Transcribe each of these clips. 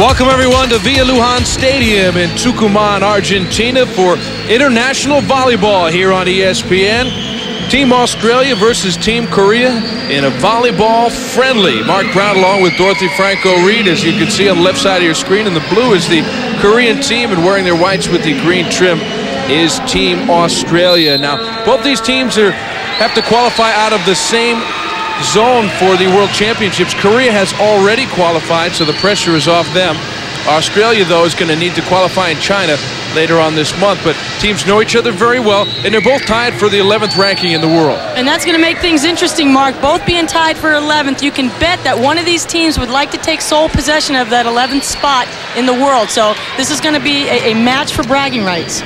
Welcome everyone to Villa Luján Stadium in Tucumán, Argentina for international volleyball here on ESPN. Team Australia versus Team Korea in a volleyball friendly. Mark Brown along with Dorothy Franco-Reed, as you can see on the left side of your screen. And the blue is the Korean team, and wearing their whites with the green trim is Team Australia. Now, both these teams have to qualify out of the same zone for the World Championships. Korea has already qualified, so the pressure is off them. Australia, though, is going to need to qualify in China later on this month, but teams know each other very well, and they're both tied for the 11th ranking in the world. And that's going to make things interesting, Mark. Both being tied for 11th, you can bet that one of these teams would like to take sole possession of that 11th spot in the world. So this is going to be a match for bragging rights.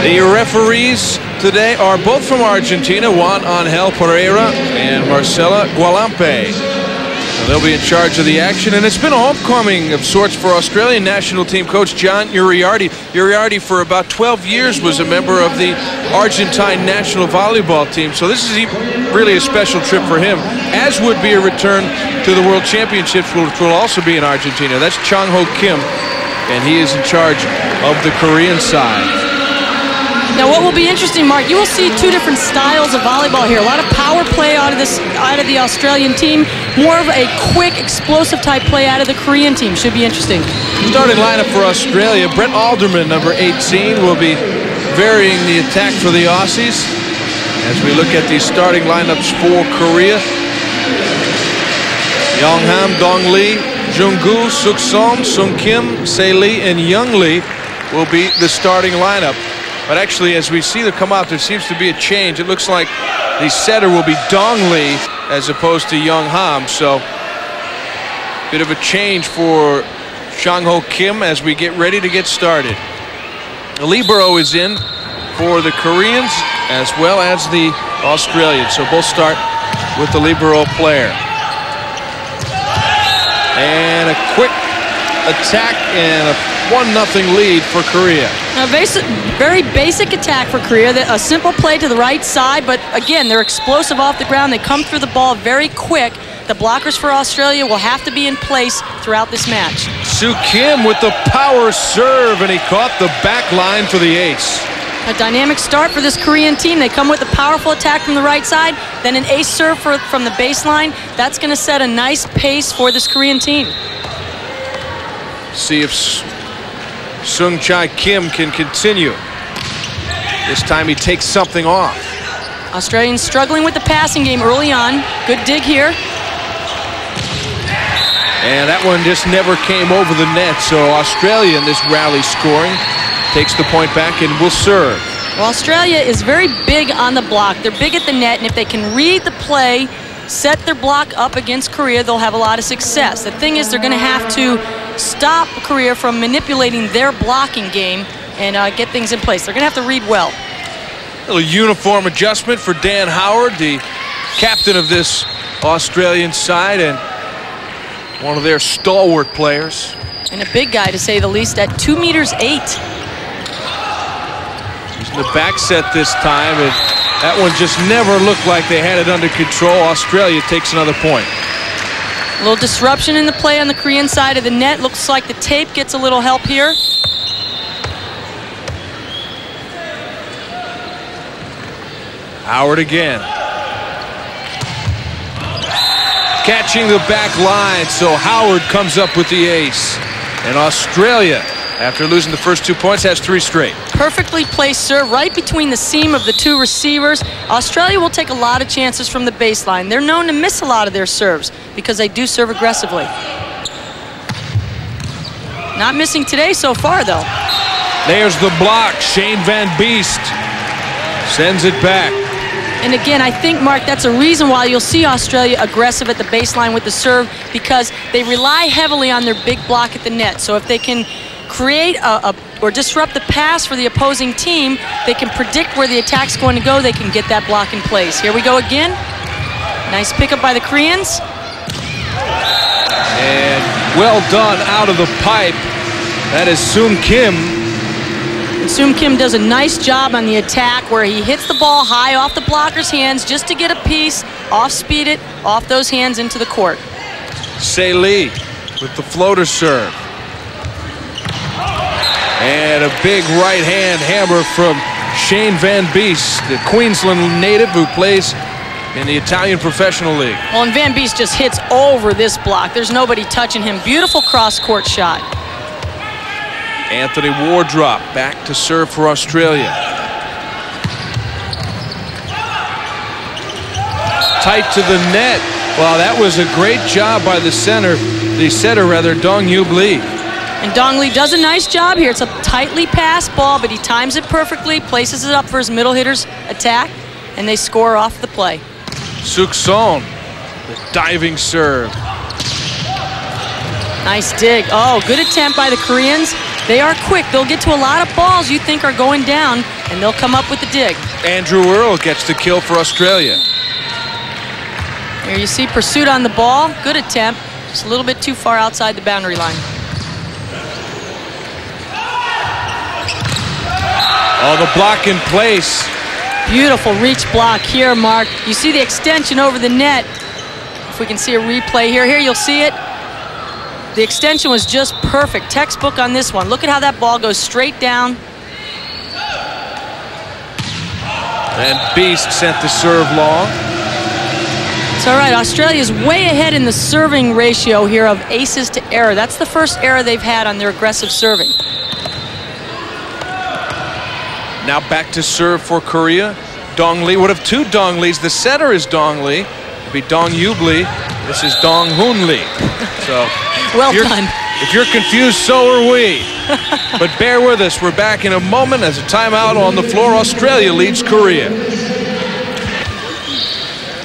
The referees today are both from Argentina, Juan Angel Pereira and Marcela Gualampe. They'll be in charge of the action, and it's been a homecoming of sorts for Australian national team coach John Uriarte. Uriarte, for about 12 years, was a member of the Argentine national volleyball team, so this is really a special trip for him, as would be a return to the World Championships, which will also be in Argentina. That's Chang-Ho Kim, and he is in charge of the Korean side. Now, what will be interesting, Mark, you will see two different styles of volleyball here. A lot of power play out of the Australian team, more of a quick, explosive type play out of the Korean team. Should be interesting. Starting lineup for Australia, Brett Alderman, number 18, will be varying the attack for the Aussies. As we look at the starting lineups for Korea, Yongham, Dong Lee, Junggu, Suksom, Sung Kim, Se Lee, and Young Lee will be the starting lineup. But actually, as we see them come out, there seems to be a change. It looks like the setter will be Dong Lee as opposed to Young Ham. So, bit of a change for Chang-Ho Kim as we get ready to get started. The libero is in for the Koreans as well as the Australians. So both start with the libero player. And a quick attack and a 1-0 lead for Korea. Now, very basic attack for Korea. A simple play to the right side, but again, they're explosive off the ground. They come through the ball very quick. The blockers for Australia will have to be in place throughout this match. Soo Kim with the power serve, and he caught the back line for the ace. A dynamic start for this Korean team. They come with a powerful attack from the right side, then an ace serve from the baseline. That's going to set a nice pace for this Korean team. See if Sung Chae Kim can continue. This time he takes something off. Australians struggling with the passing game early on. Good dig here. And that one just never came over the net. So Australia in this rally scoring takes the point back and will serve. Well, Australia is very big on the block. They're big at the net, and if they can read the play, set their block up against Korea, they'll have a lot of success. The thing is, they're going to have to stop Korea from manipulating their blocking game and get things in place. They're going to have to read well. A little uniform adjustment for Dan Howard, the captain of this Australian side and one of their stalwart players. And a big guy, to say the least, at 2'8". Using the back set this time, and that one just never looked like they had it under control. Australia takes another point. A little disruption in the play on the Korean side of the net. Looks like the tape gets a little help here. Howard again. Catching the back line, so Howard comes up with the ace. And Australia, after losing the first 2 points, has 3 straight. Perfectly placed serve right between the seam of the two receivers. Australia will take a lot of chances from the baseline. They're known to miss a lot of their serves because they do serve aggressively. Not missing today so far, though. There's the block. Shane Van Beest sends it back. And again, I think, Mark, that's a reason why you'll see Australia aggressive at the baseline with the serve, because they rely heavily on their big block at the net. So if they can create or disrupt the pass for the opposing team, they can predict where the attack's going to go. They can get that block in place. Here we go again. Nice pickup by the Koreans. And well done out of the pipe. That is Sung Kim. And Sung Kim does a nice job on the attack where he hits the ball high off the blocker's hands just to get a piece, off-speed it, off those hands into the court. Se Lee with the floater serve. And a big right-hand hammer from Shane Van Beest, the Queensland native who plays in the Italian Professional League. Well, and Van Beest just hits over this block. There's nobody touching him. Beautiful cross-court shot. Anthony Wardrop back to serve for Australia. Tight to the net. Wow, that was a great job by the setter, Dong Hyub Lee. And Dong Lee does a nice job here. It's a tightly passed ball, but he times it perfectly, places it up for his middle hitter's attack, and they score off the play. Suk-Son, the diving serve. Nice dig. Oh, good attempt by the Koreans. They are quick. They'll get to a lot of balls you think are going down, and they'll come up with the dig. Andrew Earl gets the kill for Australia. Here you see pursuit on the ball. Good attempt. Just a little bit too far outside the boundary line. Oh, the block in place. Beautiful reach block here, Mark. You see the extension over the net. If we can see a replay here. Here you'll see it. The extension was just perfect. Textbook on this one. Look at how that ball goes straight down. And Beast sent the serve long. It's all right. Australia's way ahead in the serving ratio here of aces to error. That's the first error they've had on their aggressive serving. Now back to serve for Korea. Dong Lee would have two Dong Lees. The setter is Dong Lee. It'd be Dong Hyub Lee. This is Dong Hoon Lee. So well done. If you're confused, so are we. But bear with us. We're back in a moment as a timeout on the floor. Australia leads Korea.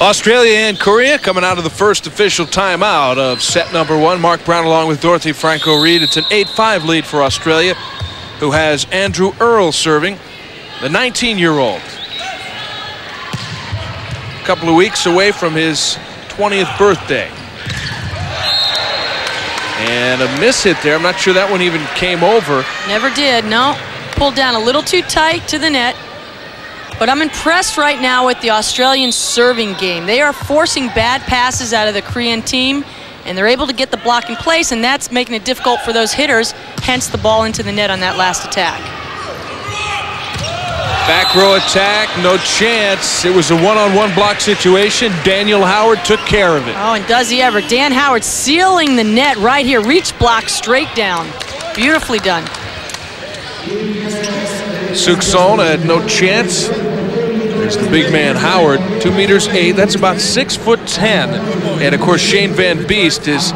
Australia and Korea coming out of the first official timeout of set number one. Mark Brown along with Dorothy Franco-Reed. It's an 8-5 lead for Australia, who has Andrew Earl serving, the 19-year-old. A couple of weeks away from his 20th birthday. And a miss hit there. I'm not sure that one even came over. Never did, no. Pulled down a little too tight to the net. But I'm impressed right now with the Australian serving game. They are forcing bad passes out of the Korean team, and they're able to get the block in place, and that's making it difficult for those hitters, hence the ball into the net on that last attack. Back row attack, no chance. It was a one-on-one block situation. Daniel Howard took care of it. Oh, and does he ever. Dan Howard sealing the net right here. Reach block straight down. Beautifully done. Suk-Son had no chance. There's the big man Howard, 2 meters 8. That's about 6'10". And of course Shane Van Beest is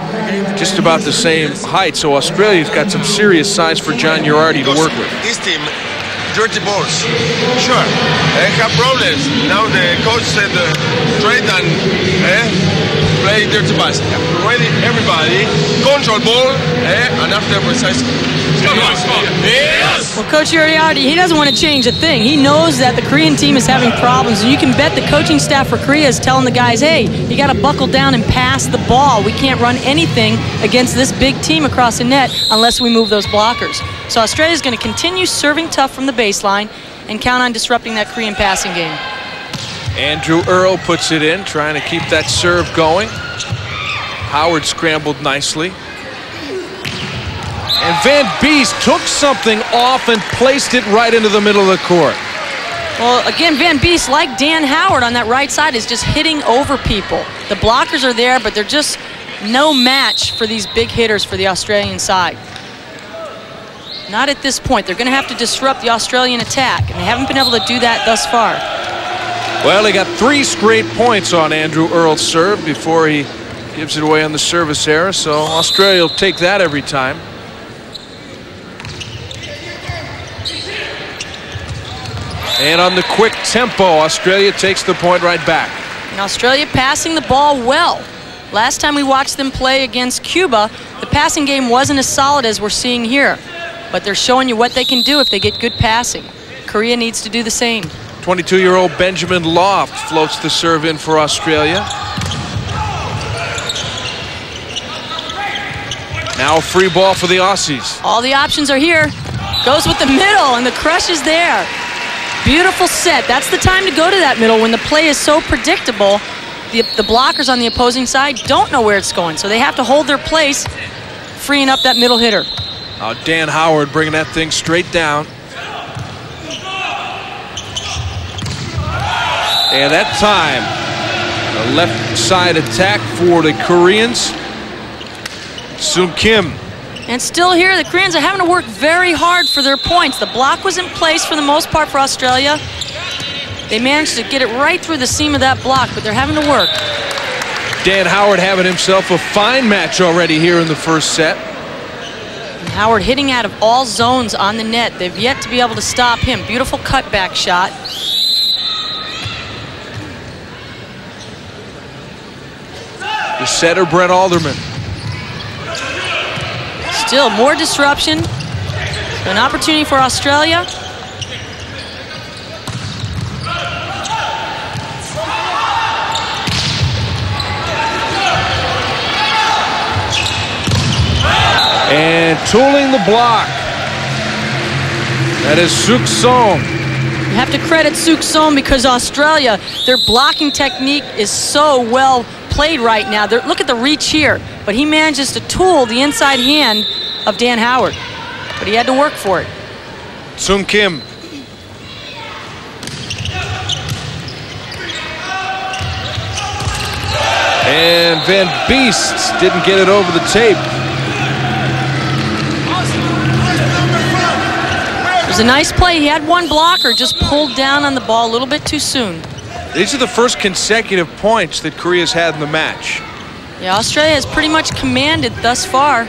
just about the same height. So Australia's got some serious size for John Girardi to work with. This team, dirty balls. Sure, they have problems. Now the coach said trade and play dirty balls. Ready, everybody, control ball, and after precise. Come on. Yes. Well, Coach Girardi, he doesn't want to change a thing. He knows that the Korean team is having problems, and you can bet the coaching staff for Korea is telling the guys, hey, you got to buckle down and pass the ball. We can't run anything against this big team across the net unless we move those blockers. So Australia's going to continue serving tough from the baseline and count on disrupting that Korean passing game. Andrew Earl puts it in, trying to keep that serve going. Howard scrambled nicely. And Van Beest took something off and placed it right into the middle of the court. Well, again, Van Beest, like Dan Howard on that right side, is just hitting over people. The blockers are there, but they're just no match for these big hitters for the Australian side. Not at this point. They're going to have to disrupt the Australian attack, and they haven't been able to do that thus far. Well, he got 3 straight points on Andrew Earl's serve before he gives it away on the service error, so Australia will take that every time. And on the quick tempo, Australia takes the point right back. And Australia passing the ball well. Last time we watched them play against Cuba, the passing game wasn't as solid as we're seeing here. But they're showing you what they can do if they get good passing. Korea needs to do the same. 22-year-old Benjamin Loft floats the serve in for Australia. Now a free ball for the Aussies. All the options are here. Goes with the middle, and the crush is there. Beautiful set. That's the time to go to that middle when the play is so predictable. The blockers on the opposing side don't know where it's going, so they have to hold their place freeing up that middle hitter. Dan Howard bringing that thing straight down. And that time, a left side attack for the Koreans. Sung Kim. And still here, the Koreans are having to work very hard for their points. The block was in place for the most part for Australia. They managed to get it right through the seam of that block, but they're having to work. Dan Howard having himself a fine match already here in the first set. And Howard hitting out of all zones on the net. They've yet to be able to stop him. Beautiful cutback shot. The setter, Brett Alderman. Still more disruption. An opportunity for Australia. And tooling the block. That is Suk Song. You have to credit Suk Song because Australia, their blocking technique is so well played right now. Look at the reach here, but he manages to tool the inside hand of Dan Howard, but he had to work for it. Sung Kim. And Van Beest didn't get it over the tape. It was a nice play. He had one blocker, just pulled down on the ball a little bit too soon. These are the first consecutive points that Korea's had in the match. Yeah, Australia has pretty much commanded thus far.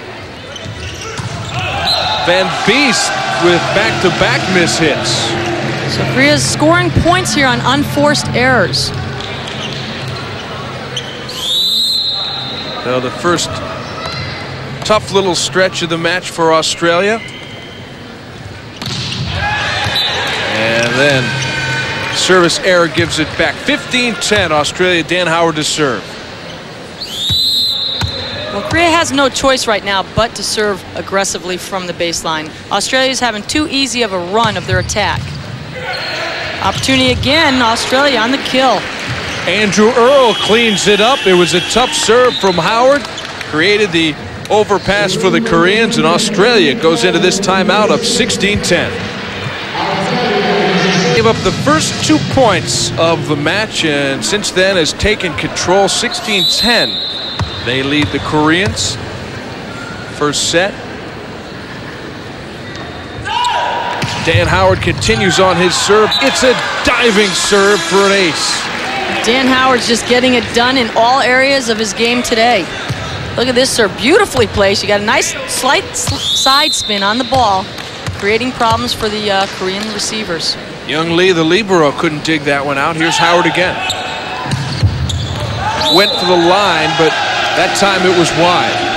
Van Beest with back-to-back mishits. So Korea's scoring points here on unforced errors. So the first tough little stretch of the match for Australia. And then service error gives it back. 15-10, Australia. Dan Howard to serve. Well, Korea has no choice right now but to serve aggressively from the baseline. Australia's having too easy of a run of their attack. Opportunity again, Australia on the kill. Andrew Earl cleans it up. It was a tough serve from Howard. Created the overpass for the Koreans, and Australia goes into this timeout up 16-10. Gave up the first 2 points of the match, and since then has taken control. 16-10. They lead the Koreans. First set. Dan Howard continues on his serve. It's a diving serve for an ace. Dan Howard's just getting it done in all areas of his game today. Look at this serve, beautifully placed. You got a nice slight side spin on the ball, creating problems for the Korean receivers. Young Lee, the libero, couldn't dig that one out. Here's Howard again. Went for the line, but that time it was wide.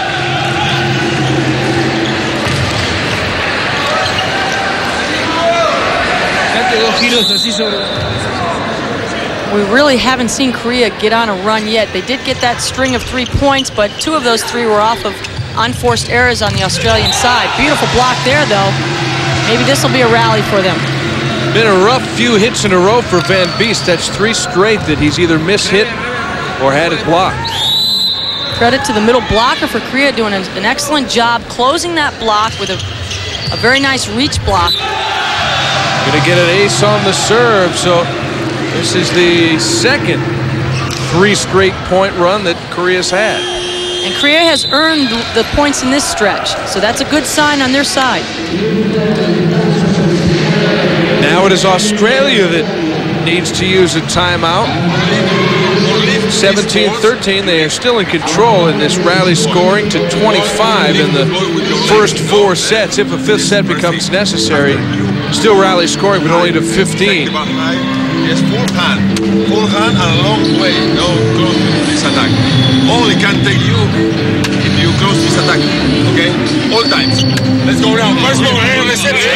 We really haven't seen Korea get on a run yet. They did get that string of 3 points, but 2 of those 3 were off of unforced errors on the Australian side. Beautiful block there, though. Maybe this will be a rally for them. Been a rough few hits in a row for Van Beest. That's 3 straight that he's either mishit or had it blocked. Credit to the middle blocker for Korea doing an excellent job closing that block with a very nice reach block. Gonna get an ace on the serve, so this is the second 3 straight point run that Korea's had. And Korea has earned the points in this stretch, so that's a good sign on their side. Now it is Australia that needs to use a timeout. 17-13, they are still in control in this rally, scoring to 25 in the first 4 sets. If a 5th set becomes necessary, still rally scoring, but only to 15. Yes, full hand and a long way. No close this attack. Only can take you if you close this attack. Okay, all times. Let's go now. First ball here, reception.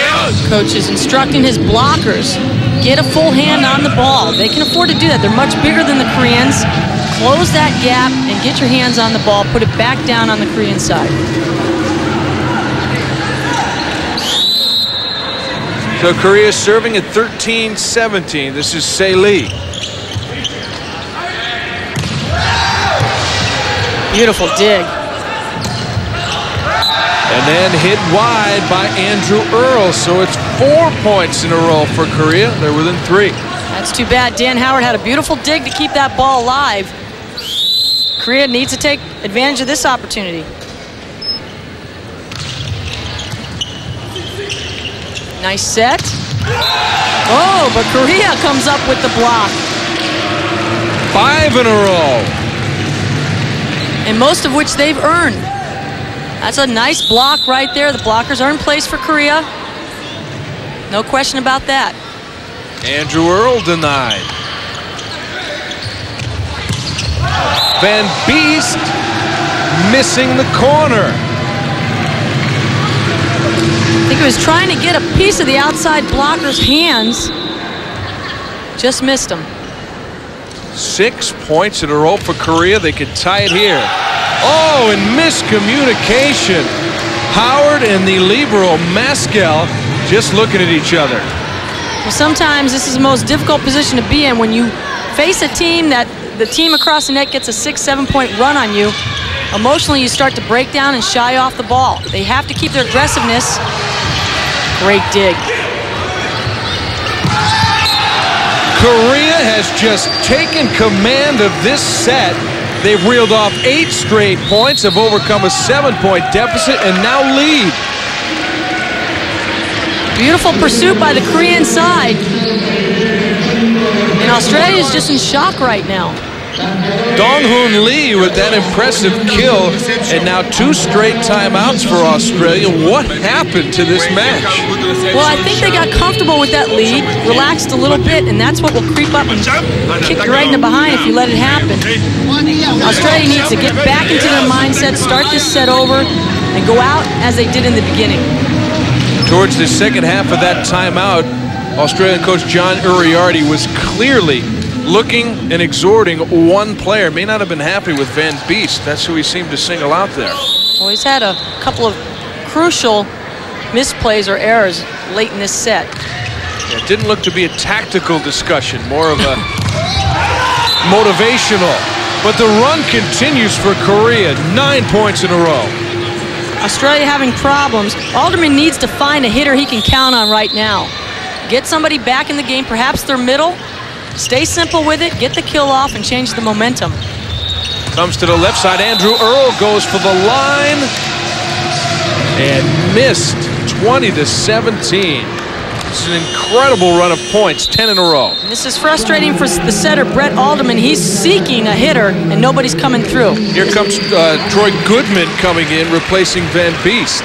Coach is instructing his blockers, get a full hand on the ball. They can afford to do that. They're much bigger than the Koreans. Close that gap and get your hands on the ball. Put it back down on the Korean side. So Korea serving at 13-17. This is Se Lee. Beautiful dig. And then hit wide by Andrew Earl. So it's 4 points in a row for Korea. They're within 3. That's too bad. Dan Howard had a beautiful dig to keep that ball alive. Korea needs to take advantage of this opportunity. Nice set. Oh, but Korea comes up with the block. 5 in a row. And most of which they've earned. That's a nice block right there. The blockers are in place for Korea. No question about that. Andrew Earl denied. Van Beest missing the corner. I think he was trying to get a piece of the outside blocker's hands. Just missed him. 6 points in a row for Korea. They could tie it here. Oh, and miscommunication. Howard and the libero Maskell just looking at each other. Well, sometimes this is the most difficult position to be in when you face a team that the team across the net gets a 6-7 point run on you. Emotionally, you start to break down and shy off the ball. They have to keep their aggressiveness. Great dig. Korea has just taken command of this set. They've reeled off 8 straight points, have overcome a 7-point deficit, and now lead. Beautiful pursuit by the Korean side. And Australia is just in shock right now. Dong-Hoon Lee with that impressive kill, and now 2 straight timeouts for Australia. What happened to this match? Well, I think they got comfortable with that lead, relaxed a little bit, and that's what will creep up and kick you right in the behind if you let it happen. Australia needs to get back into their mindset, start this set over, and go out as they did in the beginning. Towards the second half of that timeout, Australian coach John Uriarte was clearly looking and exhorting one player. May not have been happy with Van Beest. That's who he seemed to single out there. Well, he's had a couple of crucial misplays or errors late in this set. It didn't look to be a tactical discussion, more of a motivational. But the run continues for Korea, 9 points in a row. Australia having problems. Alderman needs to find a hitter he can count on right now. Get somebody back in the game, perhaps their middle. Stay simple with it, get the kill off, and change the momentum. Comes to the left side. Andrew Earl goes for the line and missed. 20-17. This is an incredible run of points, 10 in a row. And this is frustrating for the setter, Brett Alderman. He's seeking a hitter, and nobody's coming through. Here comes Troy Goodman coming in, replacing Van Beest.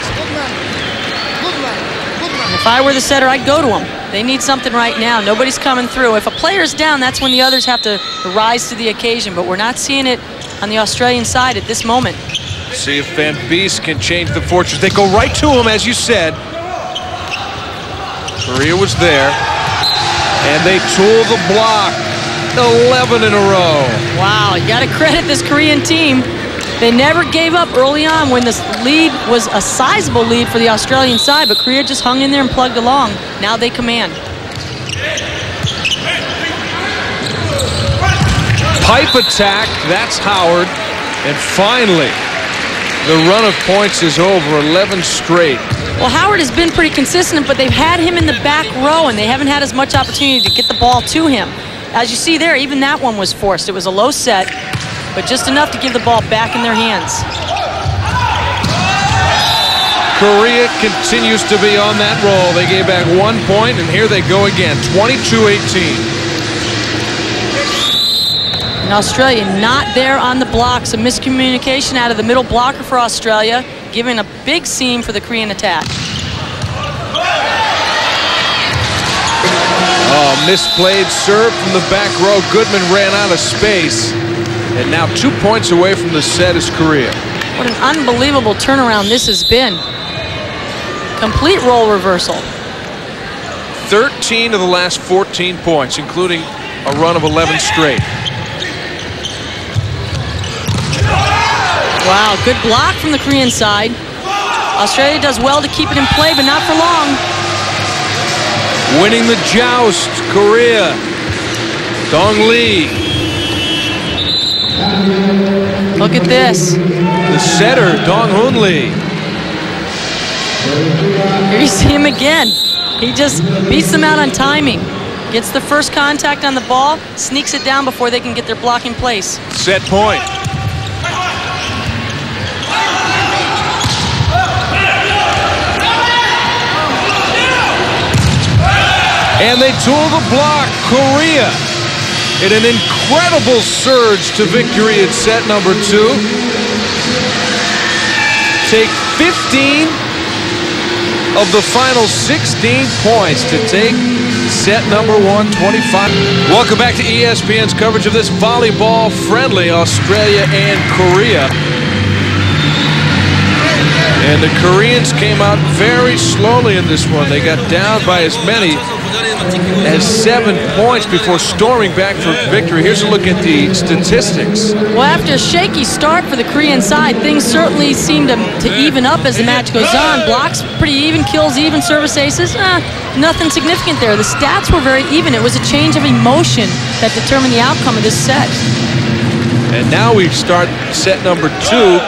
And if I were the setter, I'd go to him. They need something right now. Nobody's coming through. If a player's down, that's when the others have to rise to the occasion. But we're not seeing it on the Australian side at this moment. See if Van Beest can change the fortunes. They go right to him, as you said. Korea was there. And they tool the block. 11 in a row. Wow, you got to credit this Korean team. They never gave up early on when this lead was a sizable lead for the Australian side, but Korea just hung in there and plugged along. Now they command. Pipe attack, that's Howard. And finally, the run of points is over, 11 straight. Well, Howard has been pretty consistent, but they've had him in the back row, and they haven't had as much opportunity to get the ball to him. As you see there, even that one was forced. It was a low set, but just enough to give the ball back in their hands. Korea continues to be on that roll. They gave back 1 point, and here they go again, 22-18. And Australia not there on the blocks. A miscommunication out of the middle blocker for Australia, giving a big seam for the Korean attack. Oh, misplayed serve from the back row. Goodman ran out of space. And now 2 points away from the set is Korea. What an unbelievable turnaround this has been. Complete role reversal. 13 of the last 14 points, including a run of 11 straight. Wow, good block from the Korean side. Australia does well to keep it in play, but not for long. Winning the joust, Korea. Dong Lee. Look at this. The setter, Dong-Hoon Lee. Here you see him again. He just beats them out on timing. Gets the first contact on the ball, sneaks it down before they can get their block in place. Set point. And they tool the block. Korea in an incredible surge to victory in set number 2. Take 15 of the final 16 points to take set number 1, 25. Welcome back to ESPN's coverage of this volleyball friendly, Australia and Korea. And the Koreans came out very slowly in this one. They got down by as many as 7 points before storming back for victory. Here's a look at the statistics. Well, after a shaky start for the Korean side, things certainly seem to even up as the match goes on. Blocks pretty even, kills even, service aces, nothing significant there. The stats were very even. It was a change of emotion that determined the outcome of this set. And now we start set number 2.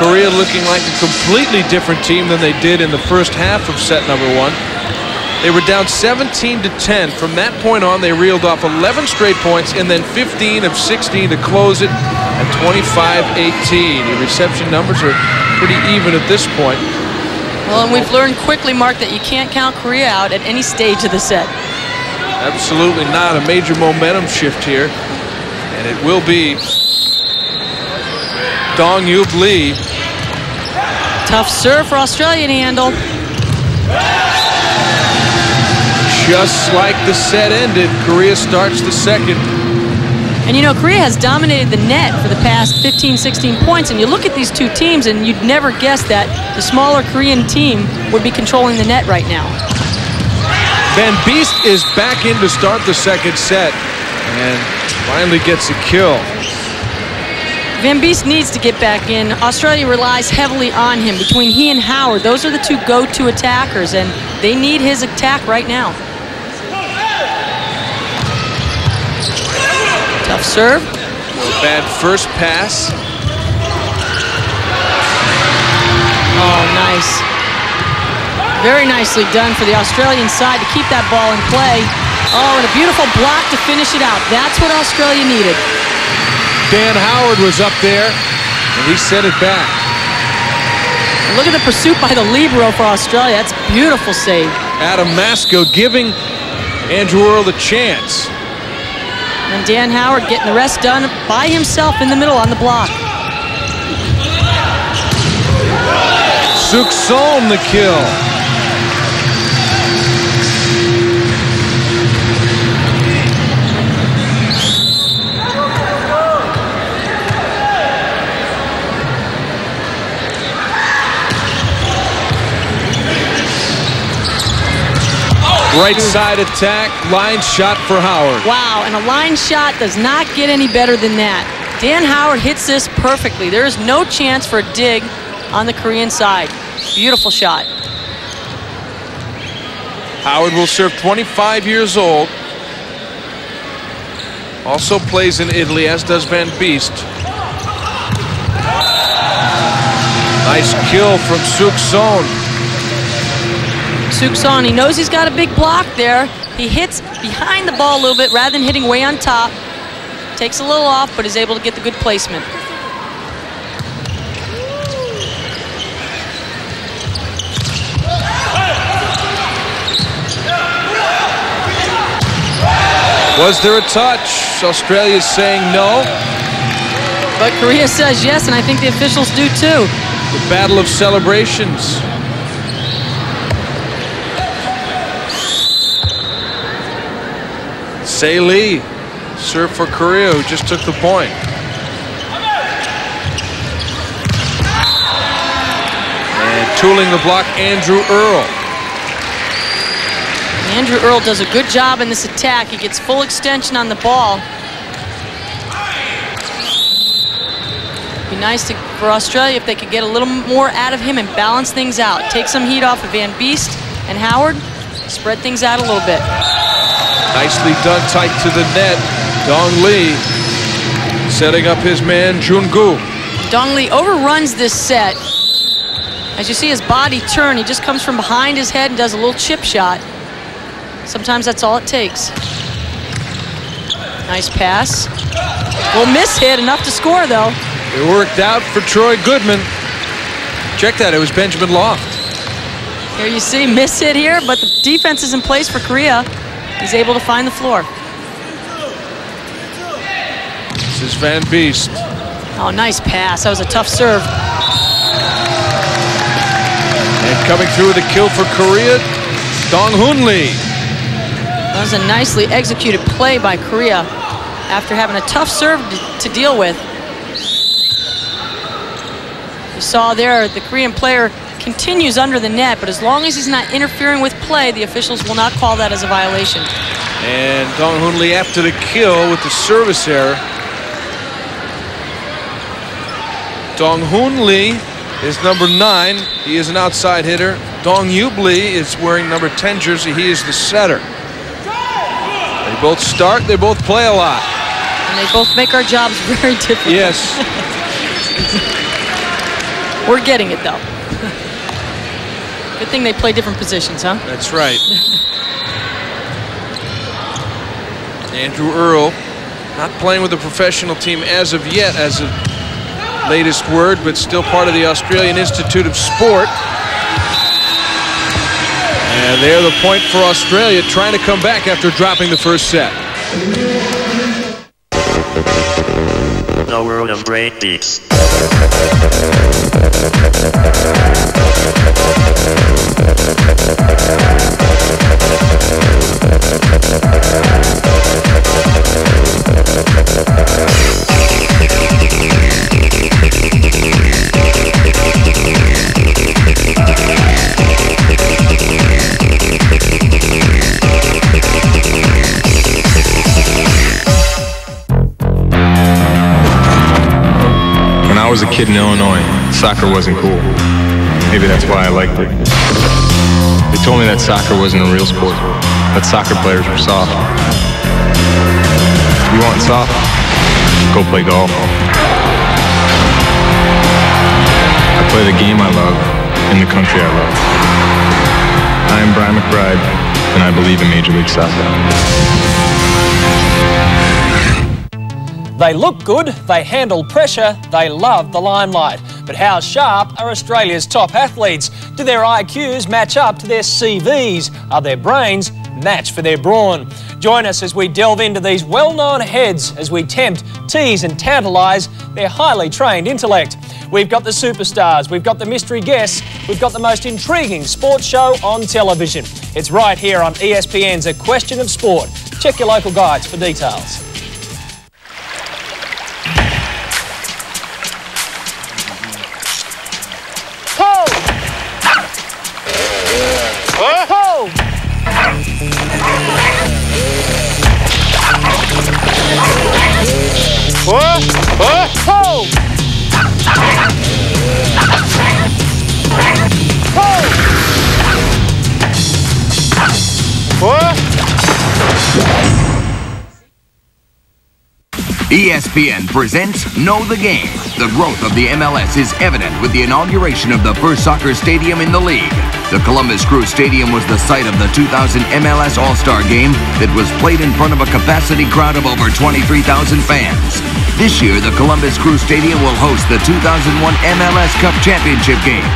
Korea looking like a completely different team than they did in the first half of set number 1. They were down 17-10. From that point on, they reeled off 11 straight points and then 15 of 16 to close it at 25-18. The reception numbers are pretty even at this point. Well, and we've learned quickly, Mark, that you can't count Korea out at any stage of the set. Absolutely not. A major momentum shift here. And it will be Dong-Yub Lee. Tough serve for Australia to handle. Just like the set ended, Korea starts the second. And you know, Korea has dominated the net for the past 15, 16 points. And you look at these two teams and you'd never guess that the smaller Korean team would be controlling the net right now. Van Beest is back in to start the second set and finally gets a kill. Van Beest needs to get back in. Australia relies heavily on him. Between he and Howard, those are the two go-to attackers, and they need his attack right now. Tough serve. Bad first pass. Oh, nice. Very nicely done for the Australian side to keep that ball in play. Oh, and a beautiful block to finish it out. That's what Australia needed. Dan Howard was up there, and he set it back. And look at the pursuit by the libero for Australia. That's a beautiful save. Adam Masco giving Andrew Earl the chance. And Dan Howard getting the rest done by himself in the middle on the block. Suk-Son the kill. Right side attack, line shot for Howard. Wow, and a line shot does not get any better than that. Dan Howard hits this perfectly. There is no chance for a dig on the Korean side. Beautiful shot. Howard will serve, 25 years old. Also plays in Italy, as does Van Beest. Nice kill from Suk-Son. Suk-Son, he knows he's got a big block there. He hits behind the ball a little bit rather than hitting way on top. Takes a little off, but is able to get the good placement. Was there a touch? Australia's saying no. But Korea says yes, and I think the officials do too. The battle of celebrations. Say Lee, serve for Korea, who just took the point. And tooling the block, Andrew Earl. Andrew Earl does a good job in this attack. He gets full extension on the ball. Be nice for Australia if they could get a little more out of him and balance things out. Take some heat off of Van Beest and Howard. Spread things out a little bit. Nicely done, tight to the net. Dong Lee setting up his man Jun-gu. Dong Lee overruns this set. As you see his body turn, he just comes from behind his head and does a little chip shot. Sometimes that's all it takes. Nice pass. Little miss hit, enough to score though. It worked out for Troy Goodman. Check that, it was Benjamin Loft. Here you see miss hit here, but the defense is in place for Korea. He's able to find the floor. This is Van Beest. Oh, nice pass. That was a tough serve. And coming through with a kill for Korea, Dong-Hoon Lee. That was a nicely executed play by Korea after having a tough serve to deal with. You saw there the Korean player continues under the net, but as long as he's not interfering with play, the officials will not call that as a violation. And Dong-Hoon Lee after the kill with the service error. Dong-Hoon Lee is number 9. He is an outside hitter. Dong-Yub Lee is wearing number 10 jersey. He is the setter. They both start, they both play a lot. And they both make our jobs very difficult. Yes. We're getting it though. Good thing they play different positions, huh? That's right. Andrew Earl not playing with a professional team as of yet, as of latest word, but still part of the Australian Institute of Sport. And there the point for Australia, trying to come back after dropping the first set. The world of great beats. When I was a kid in Illinois, soccer wasn't cool. Maybe that's why I liked it. They told me that soccer wasn't a real sport, that soccer players were soft. You want soft? Go play golf. I play the game I love in the country I love. I am Brian McBride, and I believe in Major League Soccer. They look good, they handle pressure, they love the limelight. But how sharp are Australia's top athletes? Do their IQs match up to their CVs? Are their brains matched for their brawn? Join us as we delve into these well-known heads as we tempt, tease and tantalise their highly trained intellect. We've got the superstars, we've got the mystery guests, we've got the most intriguing sports show on television. It's right here on ESPN's A Question of Sport. Check your local guides for details. ESPN presents Know the Game. The growth of the MLS is evident with the inauguration of the first soccer stadium in the league. The Columbus Crew Stadium was the site of the 2000 MLS All-Star Game that was played in front of a capacity crowd of over 23,000 fans. This year, the Columbus Crew Stadium will host the 2001 MLS Cup Championship game.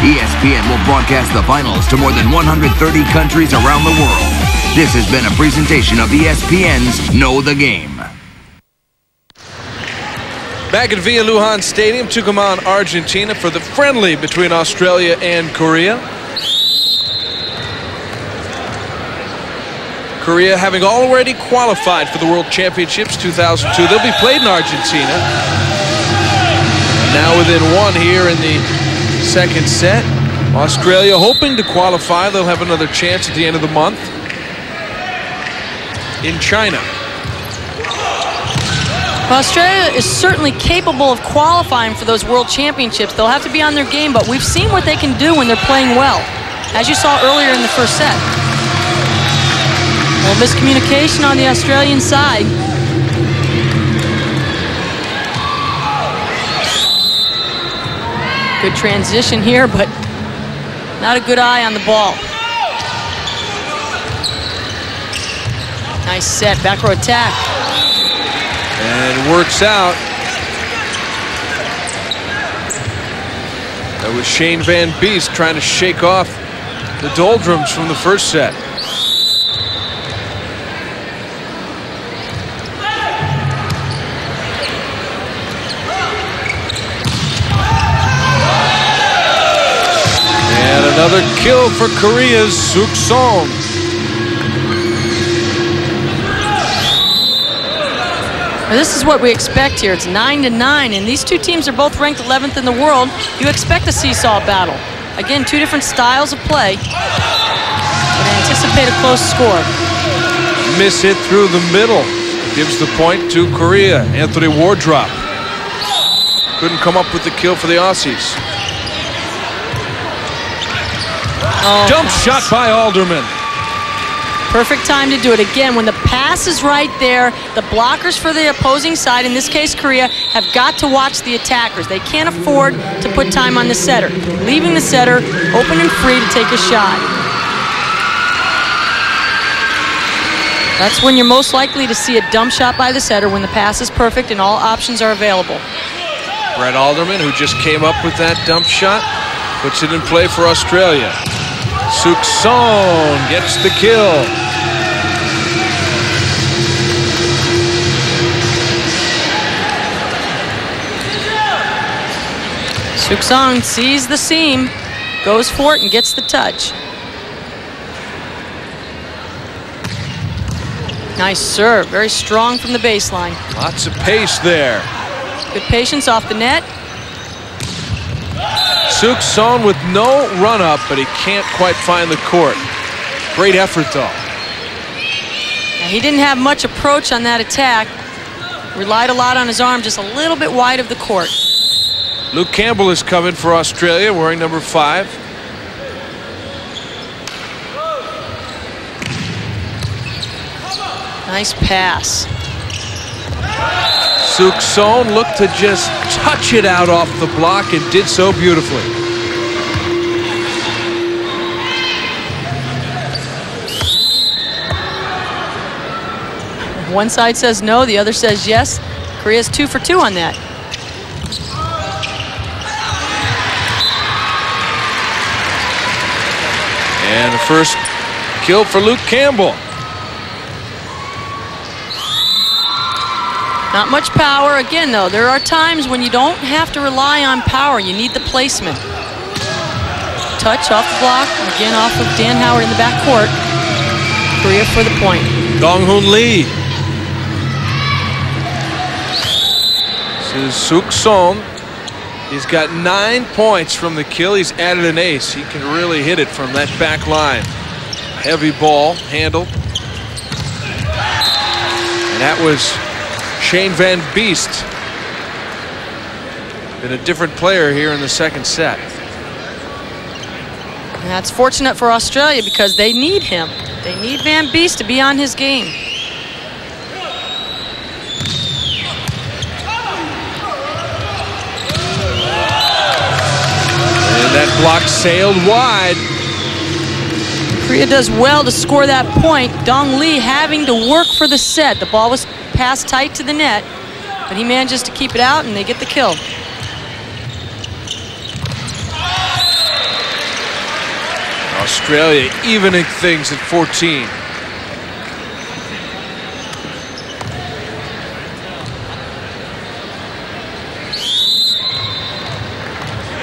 ESPN will broadcast the finals to more than 130 countries around the world. This has been a presentation of ESPN's Know the Game. Back at Villa Lujan Stadium, Tucumán, Argentina, for the friendly between Australia and Korea. Korea having already qualified for the World Championships 2002. They'll be played in Argentina. Now within one here in the second set. Australia hoping to qualify. They'll have another chance at the end of the month in China. Well, Australia is certainly capable of qualifying for those World Championships. They'll have to be on their game, but we've seen what they can do when they're playing well, as you saw earlier in the first set. A little miscommunication on the Australian side. Good transition here, but Not a good eye on the ball. Nice set, back row attack. And works out. That was Shane Van Beest trying to shake off the doldrums from the first set. And another kill for Korea's Suk-song. This is what we expect here. It's 9-9, and these two teams are both ranked 11th in the world. You expect a seesaw battle. Again, two different styles of play, but anticipate a close score. Miss hit through the middle. Gives the point to Korea. Anthony Wardrop. Couldn't come up with the kill for the Aussies. Oh, Dump shot by Alderman. Perfect time to do it. Again, when the pass is right there, the blockers for the opposing side, in this case Korea, have got to watch the attackers. They can't afford to put time on the setter. Leaving the setter open and free to take a shot. That's when you're most likely to see a dump shot by the setter, when the pass is perfect and all options are available. Brett Alderman, who just came up with that dump shot, puts it in play for Australia. Suk-song gets the kill. Suk-song sees the seam, goes for it, and gets the touch. Nice serve, very strong from the baseline. Lots of pace there. Good patience off the net. Suk-song with no run-up, but he can't quite find the court. Great effort, though. Now, he didn't have much approach on that attack. Relied a lot on his arm, just a little bit wide of the court. Luke Campbell is coming for Australia, wearing number 5. Nice pass. Suk-song looked to just touch it out off the block and did so beautifully. One side says no, the other says yes. Korea's 2 for 2 on that. And the first kill for Luke Campbell. Not much power. Again, though, there are times when you don't have to rely on power. You need the placement. Touch off the block. Again, off of Dan Howard in the backcourt. Korea for the point. Dong-hoon Lee. This is Suk-song. He's got 9 points from the kill. He's added an ace. He can really hit it from that back line. Heavy ball handled. And that was Shane Van Beest. Been a different player here in the second set. And that's fortunate for Australia because they need him. They need Van Beest to be on his game. And that block sailed wide. Korea does well to score that point. Dong Lee having to work for the set. The ball was passed tight to the net, but he manages to keep it out and they get the kill. Australia evening things at 14.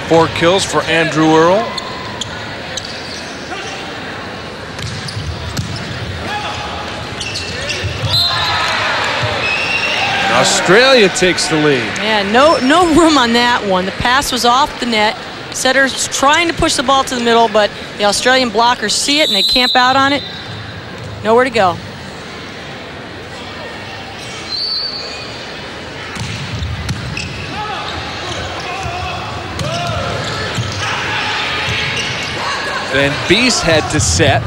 Four kills for Andrew Earl. And Australia takes the lead. Yeah, no room on that one. The pass was off the net. Setter's trying to push the ball to the middle, but the Australian blockers see it and they camp out on it. Nowhere to go. Van Beest had to set.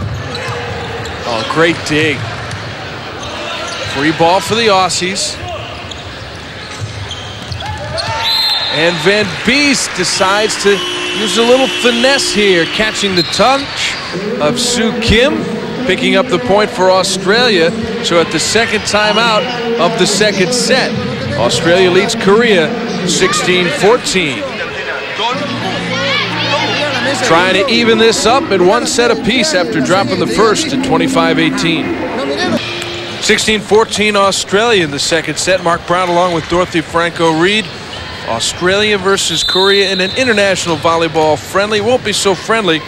Oh, great dig. Free ball for the Aussies. And Van Beest decides to Use a little finesse here, catching the touch of Soo Kim, picking up the point for Australia. So at the second timeout of the second set, Australia leads Korea 16-14. Trying to even this up at one set apiece after dropping the first at 25-18. 16-14 Australia in the second set. Mark Brown along with Dorothy Franco-Reed. Australia versus Korea in an international volleyball friendly. Won't be so friendly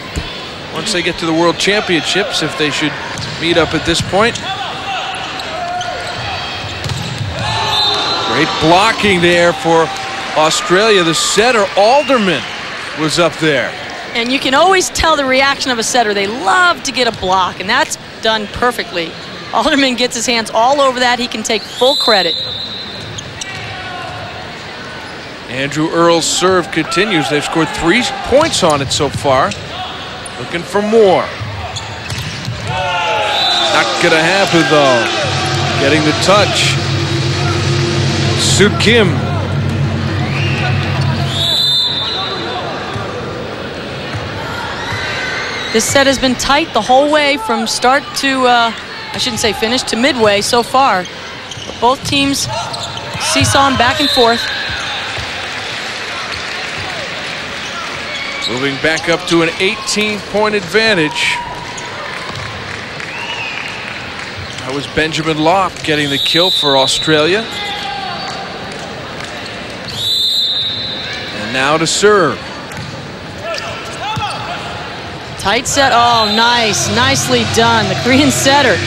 once they get to the World Championships, if they should meet up at this point. Great blocking there for Australia. The setter, Alderman, was up there. And you can always tell the reaction of a setter. They love to get a block, and that's done perfectly. Alderman gets his hands all over that. He can take full credit. Andrew Earl's serve continues. They've scored 3 points on it so far. Looking for more. Not gonna happen though. Getting the touch. Soo Kim. This set has been tight the whole way from start to, I shouldn't say finish, to midway so far. But both teams seesawing back and forth. Moving back up to an 18-point advantage. That was Benjamin Loft getting the kill for Australia. And now to serve. Tight set. Oh, nice. Nicely done. The Korean setter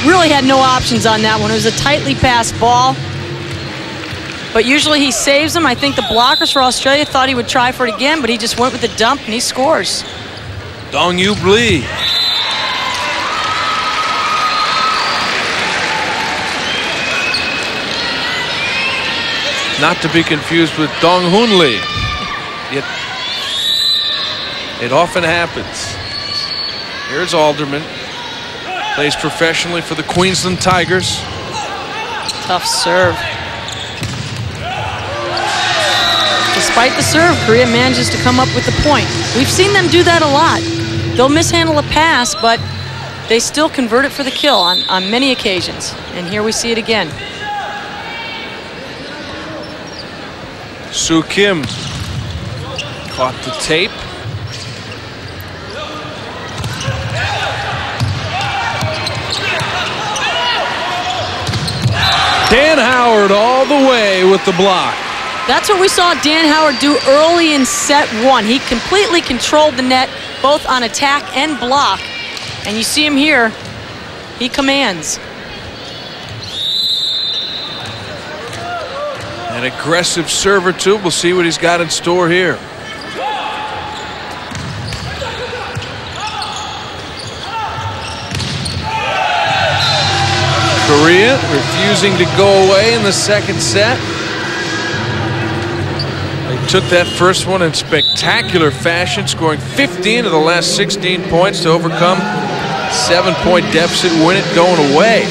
really had no options on that one. It was a tightly passed ball. But usually he saves them. I think the blockers for Australia thought he would try for it again, but he just went with the dump and he scores. Dong Yu Lee. Not to be confused with Dong Hoon Lee. It often happens. Here's Alderman. Plays professionally for the Queensland Tigers. Tough serve. Despite the serve, Korea manages to come up with the point. We've seen them do that a lot. They'll mishandle a pass, but they still convert it for the kill on many occasions. And here we see it again. Soo Kim caught the tape. Dan Howard all the way with the block. That's what we saw Dan Howard do early in set 1. He completely controlled the net, both on attack and block. And you see him here, he commands. An aggressive server too. We'll see what he's got in store here. Korea refusing to go away in the second set. They took that first one in spectacular fashion, scoring 15 of the last 16 points to overcome 7-point deficit, win it going away.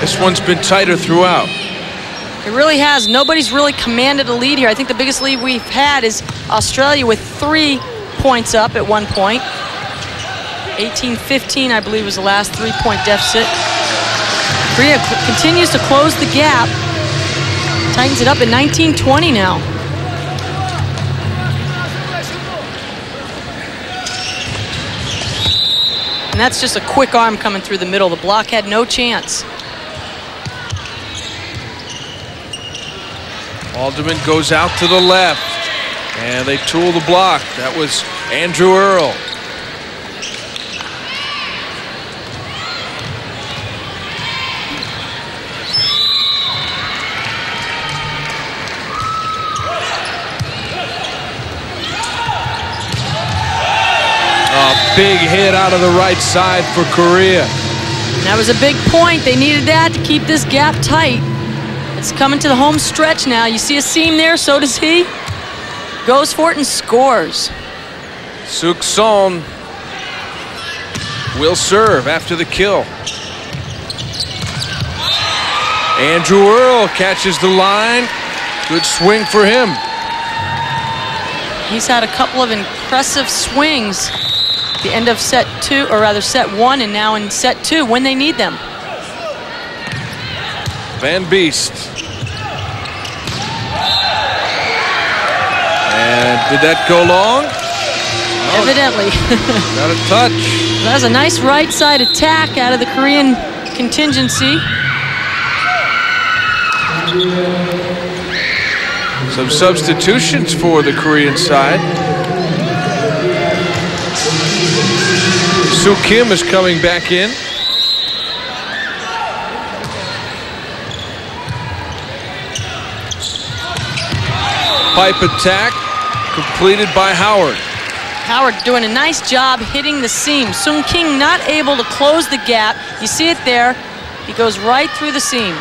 This one's been tighter throughout. It really has. Nobody's really commanded a lead here. I think the biggest lead we've had is Australia with 3 points up at one point. 18-15, I believe, was the last 3-point deficit. Korea continues to close the gap. Tightens it up at 19-20 now. And that's just a quick arm coming through the middle. The block had no chance. Alderman goes out to the left, and they tool the block. That was Andrew Earl. A big hit out of the right side for Korea. That was a big point. They needed that to keep this gap tight. It's coming to the home stretch now. You see a seam there, so does he. Goes for it and scores. Suk Son will serve after the kill. Andrew Earl catches the line. Good swing for him. He's had a couple of impressive swings at the end of set 2, or rather set 1, and now in set 2 when they need them. Van Beest. And did that go long? Oh, evidently. Got a touch. That was a nice right side attack out of the Korean contingency. Some substitutions for the Korean side. Soo Kim is coming back in. Pipe attack completed by Howard. Howard doing a nice job hitting the seam. Sung King not able to close the gap. You see it there. He goes right through the seam.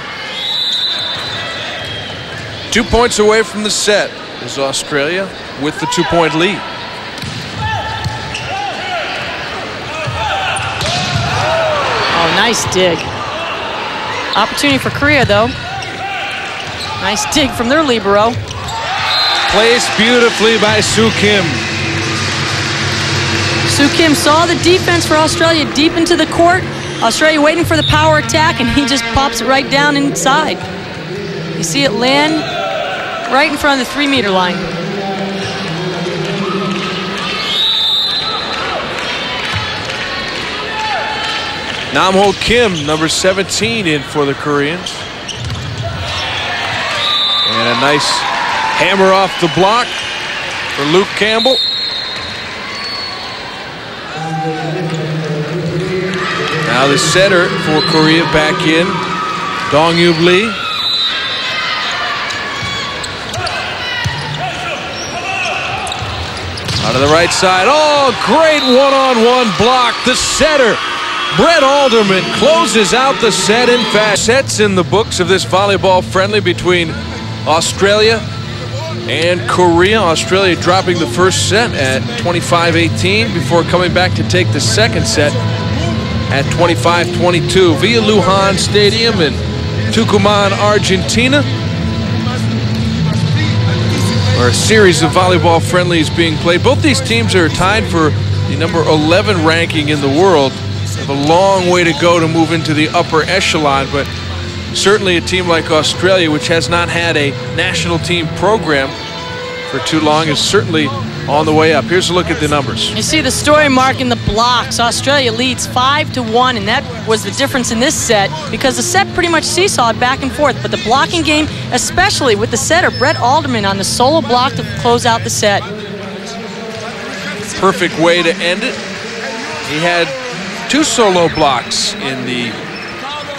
2 points away from the set is Australia with the 2-point lead. Oh, nice dig. Opportunity for Korea, though. Nice dig from their libero. Placed beautifully by Soo Kim. Soo Kim saw the defense for Australia deep into the court. Australia waiting for the power attack, and he just pops it right down inside. You see it land right in front of the 3-meter line. Namho Kim, number 17, in for the Koreans. And a nice hammer off the block for Luke Campbell. Now the setter for Korea back in, Dong-Yub Lee. Out of the right side. Oh, great one-on-one block. The setter, Brett Alderman, closes out the set in fast. Sets in the books of this volleyball friendly between Australia and Korea. Australia dropping the first set at 25-18 before coming back to take the second set at 25-22 via Lujan Stadium in Tucumán, Argentina, where a series of volleyball friendlies being played. Both these teams are tied for the number 11 ranking in the world. They have a long way to go to move into the upper echelon, but certainly a team like Australia, which has not had a national team program for too long, is certainly on the way up. Here's a look at the numbers. You see the story mark in the blocks. Australia leads 5-1, and that was the difference in this set because the set pretty much seesawed back and forth. But the blocking game, especially with the setter, Brett Alderman, on the solo block to close out the set. Perfect way to end it. He had 2 solo blocks in the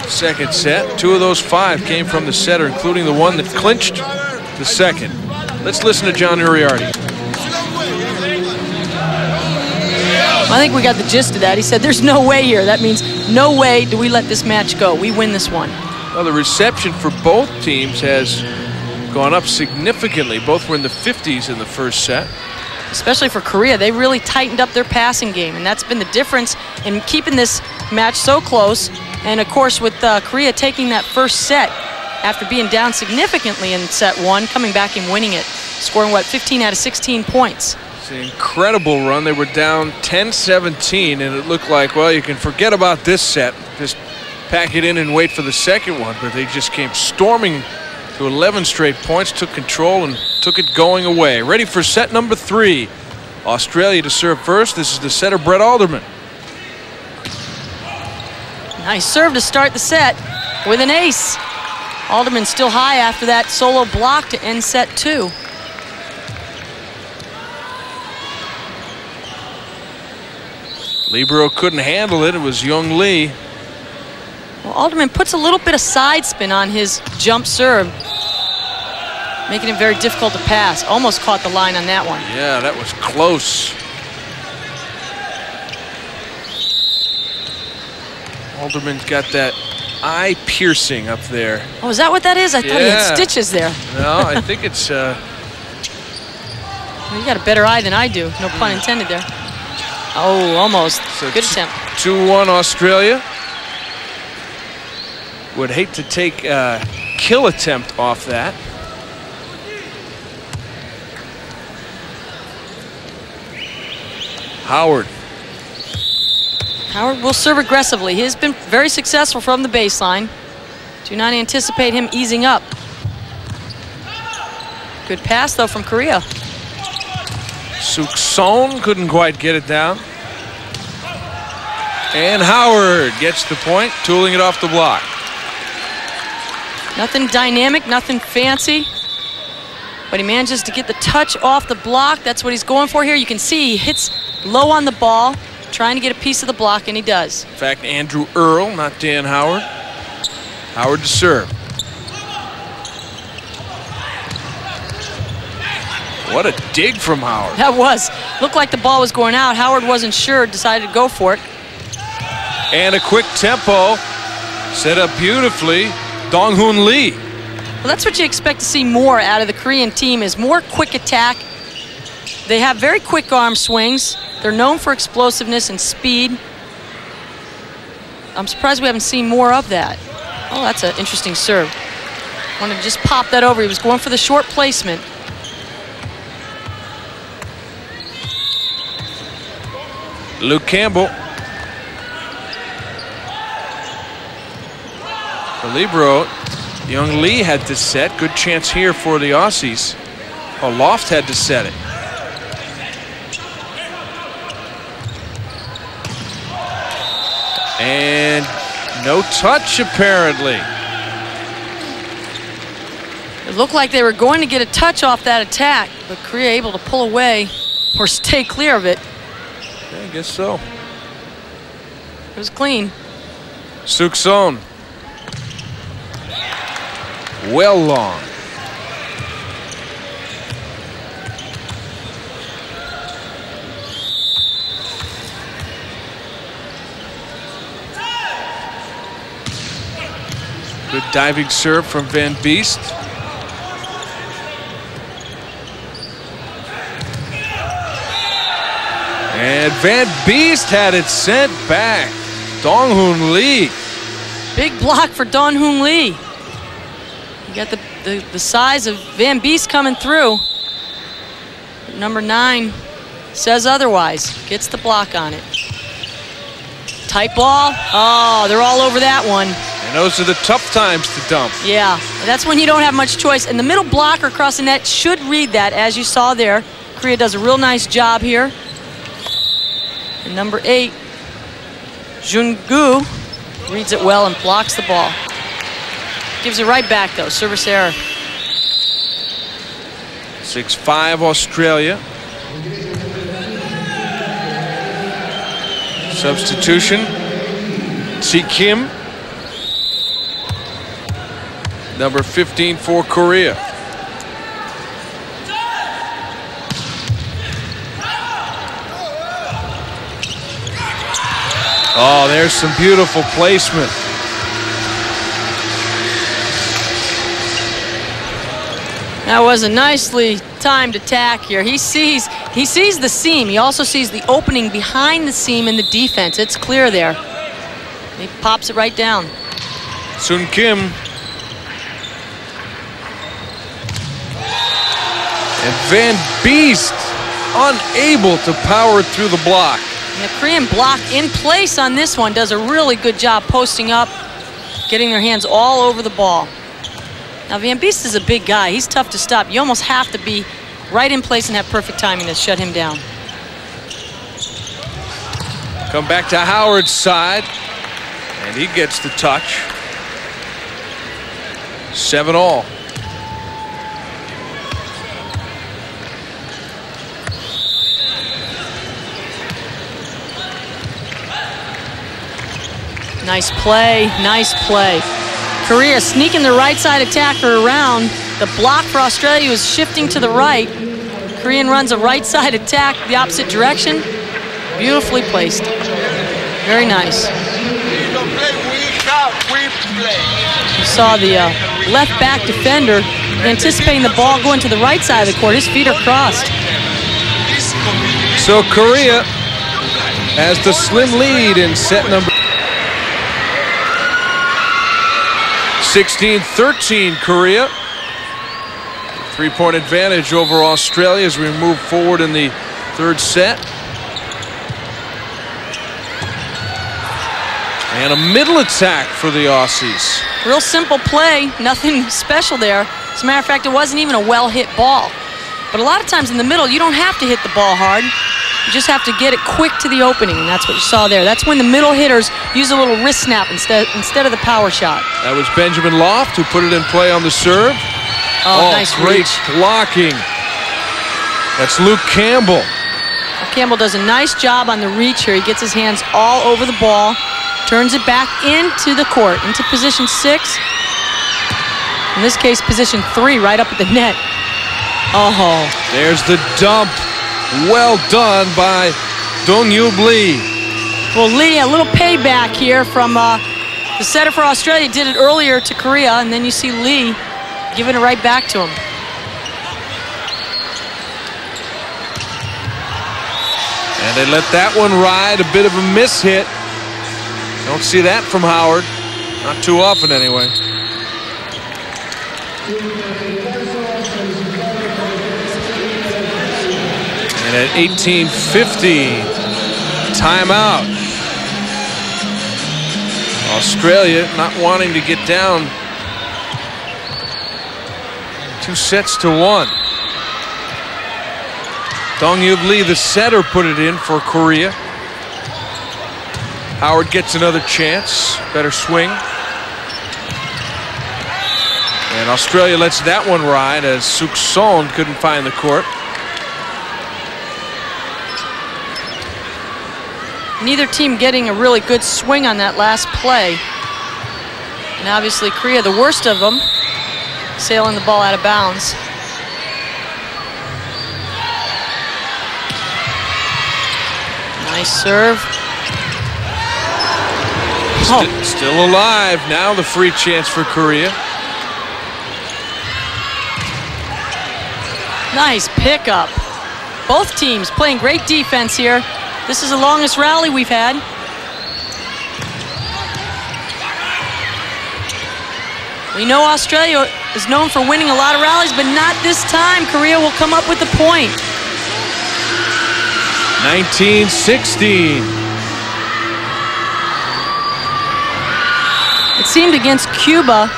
second set. 2 of those 5 came from the setter, including the one that clinched the second. Let's listen to John Uriarty. I think we got the gist of that. He said, there's no way here. That means no way do we let this match go. We win this one. Well, the reception for both teams has gone up significantly. Both were in the 50s in the first set. Especially for Korea, they really tightened up their passing game, and that's been the difference in keeping this match so close. And of course, with Korea taking that first set after being down significantly in set 1, coming back and winning it, scoring, what, 15 out of 16 points. It's an incredible run. They were down 10-17, and it looked like, well, you can forget about this set. Just pack it in and wait for the second one. But they just came storming to 11 straight points, took control, and took it going away. Ready for set number 3. Australia to serve first. This is the setter, Brett Alderman. Nice serve to start the set with an ace. Alderman still high after that solo block to end set 2. Libero couldn't handle it. It was Young Lee. Well, Alderman puts a little bit of side spin on his jump serve, making it very difficult to pass. Almost caught the line on that one. Yeah, that was close. Alderman's got that eye piercing up there. Oh, is that what that is? I thought he had stitches there. No, I think it's... Well, you got a better eye than I do. No pun intended there. Oh, almost. So good attempt. 2-1 Australia. Would hate to take a kill attempt off that. Howard. Howard will serve aggressively. He has been very successful from the baseline. Do not anticipate him easing up. Good pass, though, from Korea. Suk-Son couldn't quite get it down. And Howard gets the point, tooling it off the block. Nothing dynamic, nothing fancy. But he manages to get the touch off the block. That's what he's going for here. You can see he hits low on the ball, trying to get a piece of the block, and he does. In fact, Andrew Earl, not Dan Howard. Howard to serve. What a dig from Howard. That was. Looked like the ball was going out. Howard wasn't sure, decided to go for it. And a quick tempo, set up beautifully, Dong-Hoon Lee. Well, that's what you expect to see more out of the Korean team, is more quick attack. They have very quick arm swings. They're known for explosiveness and speed. I'm surprised we haven't seen more of that. Oh, that's an interesting serve. Wanted to just pop that over. He was going for the short placement. Luke Campbell. The libero, young Lee had to set. Good chance here for the Aussies. Oh, Loft had to set it. And no touch, apparently. It looked like they were going to get a touch off that attack, but Korea able to pull away or stay clear of it. Yeah, I guess so. It was clean. Suk-Son. Well long. Good diving serve from Van Beest. And Van Beest had it sent back. Dong-Hoon Lee. Big block for Dong-Hoon Lee. You got the size of Van Beest coming through. Number 9 says otherwise. Gets the block on it. Tight ball. Oh, they're all over that one. And those are the tough times to dump. Yeah, that's when you don't have much choice. And the middle blocker across the net should read that, as you saw there. Korea does a real nice job here. And number 8, Jun-gu, reads it well and blocks the ball. Gives it right back, though. Service error. 6-5 Australia. Substitution. Si Kim. Number 15 for Korea. Oh, there's some beautiful placement. That was a nicely timed attack here. He sees the seam. He also sees the opening behind the seam in the defense. It's clear there. He pops it right down. Sun Kim. And Van Beest unable to power through the block. And the Korean block in place on this one does a really good job posting up, getting their hands all over the ball. Now, Van Beest is a big guy. He's tough to stop. You almost have to be right in place and have perfect timing to shut him down. Come back to Howard's side, and he gets the touch. 7-all. Nice play, nice play. Korea sneaking the right side attacker around. The block for Australia was shifting to the right. Korean runs a right side attack the opposite direction. Beautifully placed. Very nice. You saw the left back defender anticipating the ball going to the right side of the court. His feet are crossed. So Korea has the slim lead in set number 16-13 Korea. 3-point advantage over Australia as we move forward in the third set. And a middle attack for the Aussies. Real simple play, nothing special there. As a matter of fact, it wasn't even a well-hit ball. But a lot of times in the middle, you don't have to hit the ball hard. You just have to get it quick to the opening, and that's what you saw there. That's when the middle hitters use a little wrist snap instead of the power shot. That was Benjamin Loft who put it in play on the serve. Oh, nice great reach. blocking. That's Luke Campbell. Campbell does a nice job on the reach here. He gets his hands all over the ball, turns it back into the court, into position 6. In this case, position 3, right up at the net. Oh. There's the dump. Well done by Dong-Yub Lee. Well, Lee, a little payback here from the setter for Australia. Did it earlier to Korea, and then you see Lee giving it right back to him. And they let that one ride, a bit of a miss hit. Don't see that from Howard. Not too often, anyway. And at 18:50, timeout. Australia not wanting to get down 2-1. Dong-Yub Lee, the setter, put it in for Korea. Howard gets another chance. Better swing. And Australia lets that one ride as Suk Son couldn't find the court. Neither team getting a really good swing on that last play. And obviously Korea, the worst of them, sailing the ball out of bounds. Nice serve. Still alive. Now the free chance for Korea. Nice pickup. Both teams playing great defense here. This is the longest rally we've had. We know Australia is known for winning a lot of rallies, but not this time. Korea will come up with the point. 19-16. It seemed against Cuba,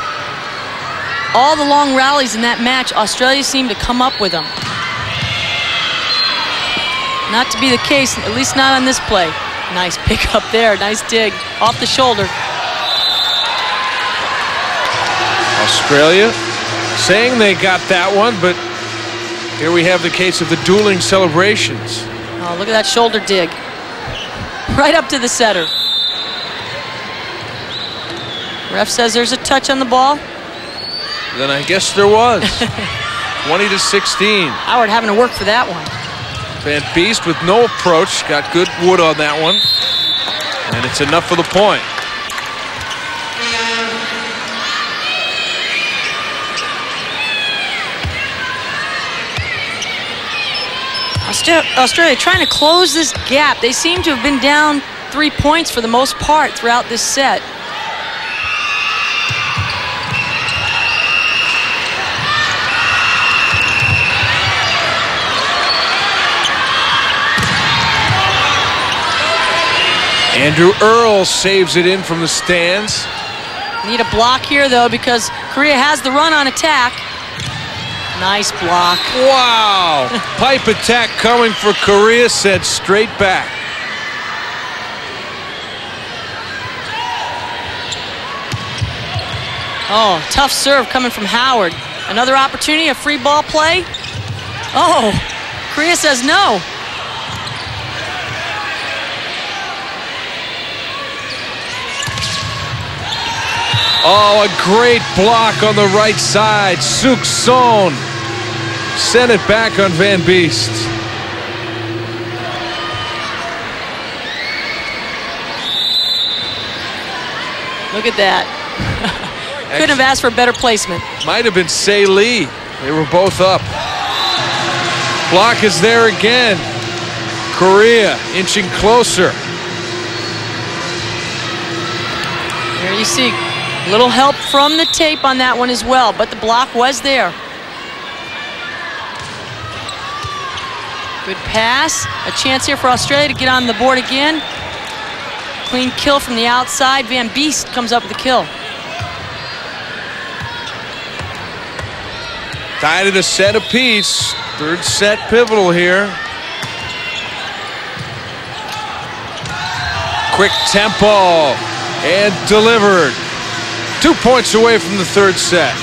all the long rallies in that match, Australia seemed to come up with them. Not to be the case, at least not on this play. Nice pickup there, nice dig, off the shoulder. Australia saying they got that one, but here we have the case of the dueling celebrations. Oh, look at that shoulder dig. Right up to the setter. Ref says there's a touch on the ball. Then I guess there was. 20-16. Howard having to work for that one. Van Beest with no approach. Got good wood on that one. And it's enough for the point. Australia trying to close this gap. They seem to have been down 3 points for the most part throughout this set. Andrew Earl saves it in from the stands. Need a block here, though, because Korea has the run on attack. Nice block. Wow. Pipe attack coming for Korea, set straight back. Oh, tough serve coming from Howard. Another opportunity, a free ball play. Oh, Korea says no. Oh, a great block on the right side. Suk Son sent it back on Van Beest. Look at that. Couldn't have asked for a better placement. Might have been Say Lee. They were both up. Block is there again. Korea inching closer. There you see. A little help from the tape on that one as well, but the block was there. Good pass. A chance here for Australia to get on the board again. Clean kill from the outside. Van Beest comes up with the kill. Tied at a set apiece. Third set pivotal here. Quick tempo and delivered. 2 points away from the third set.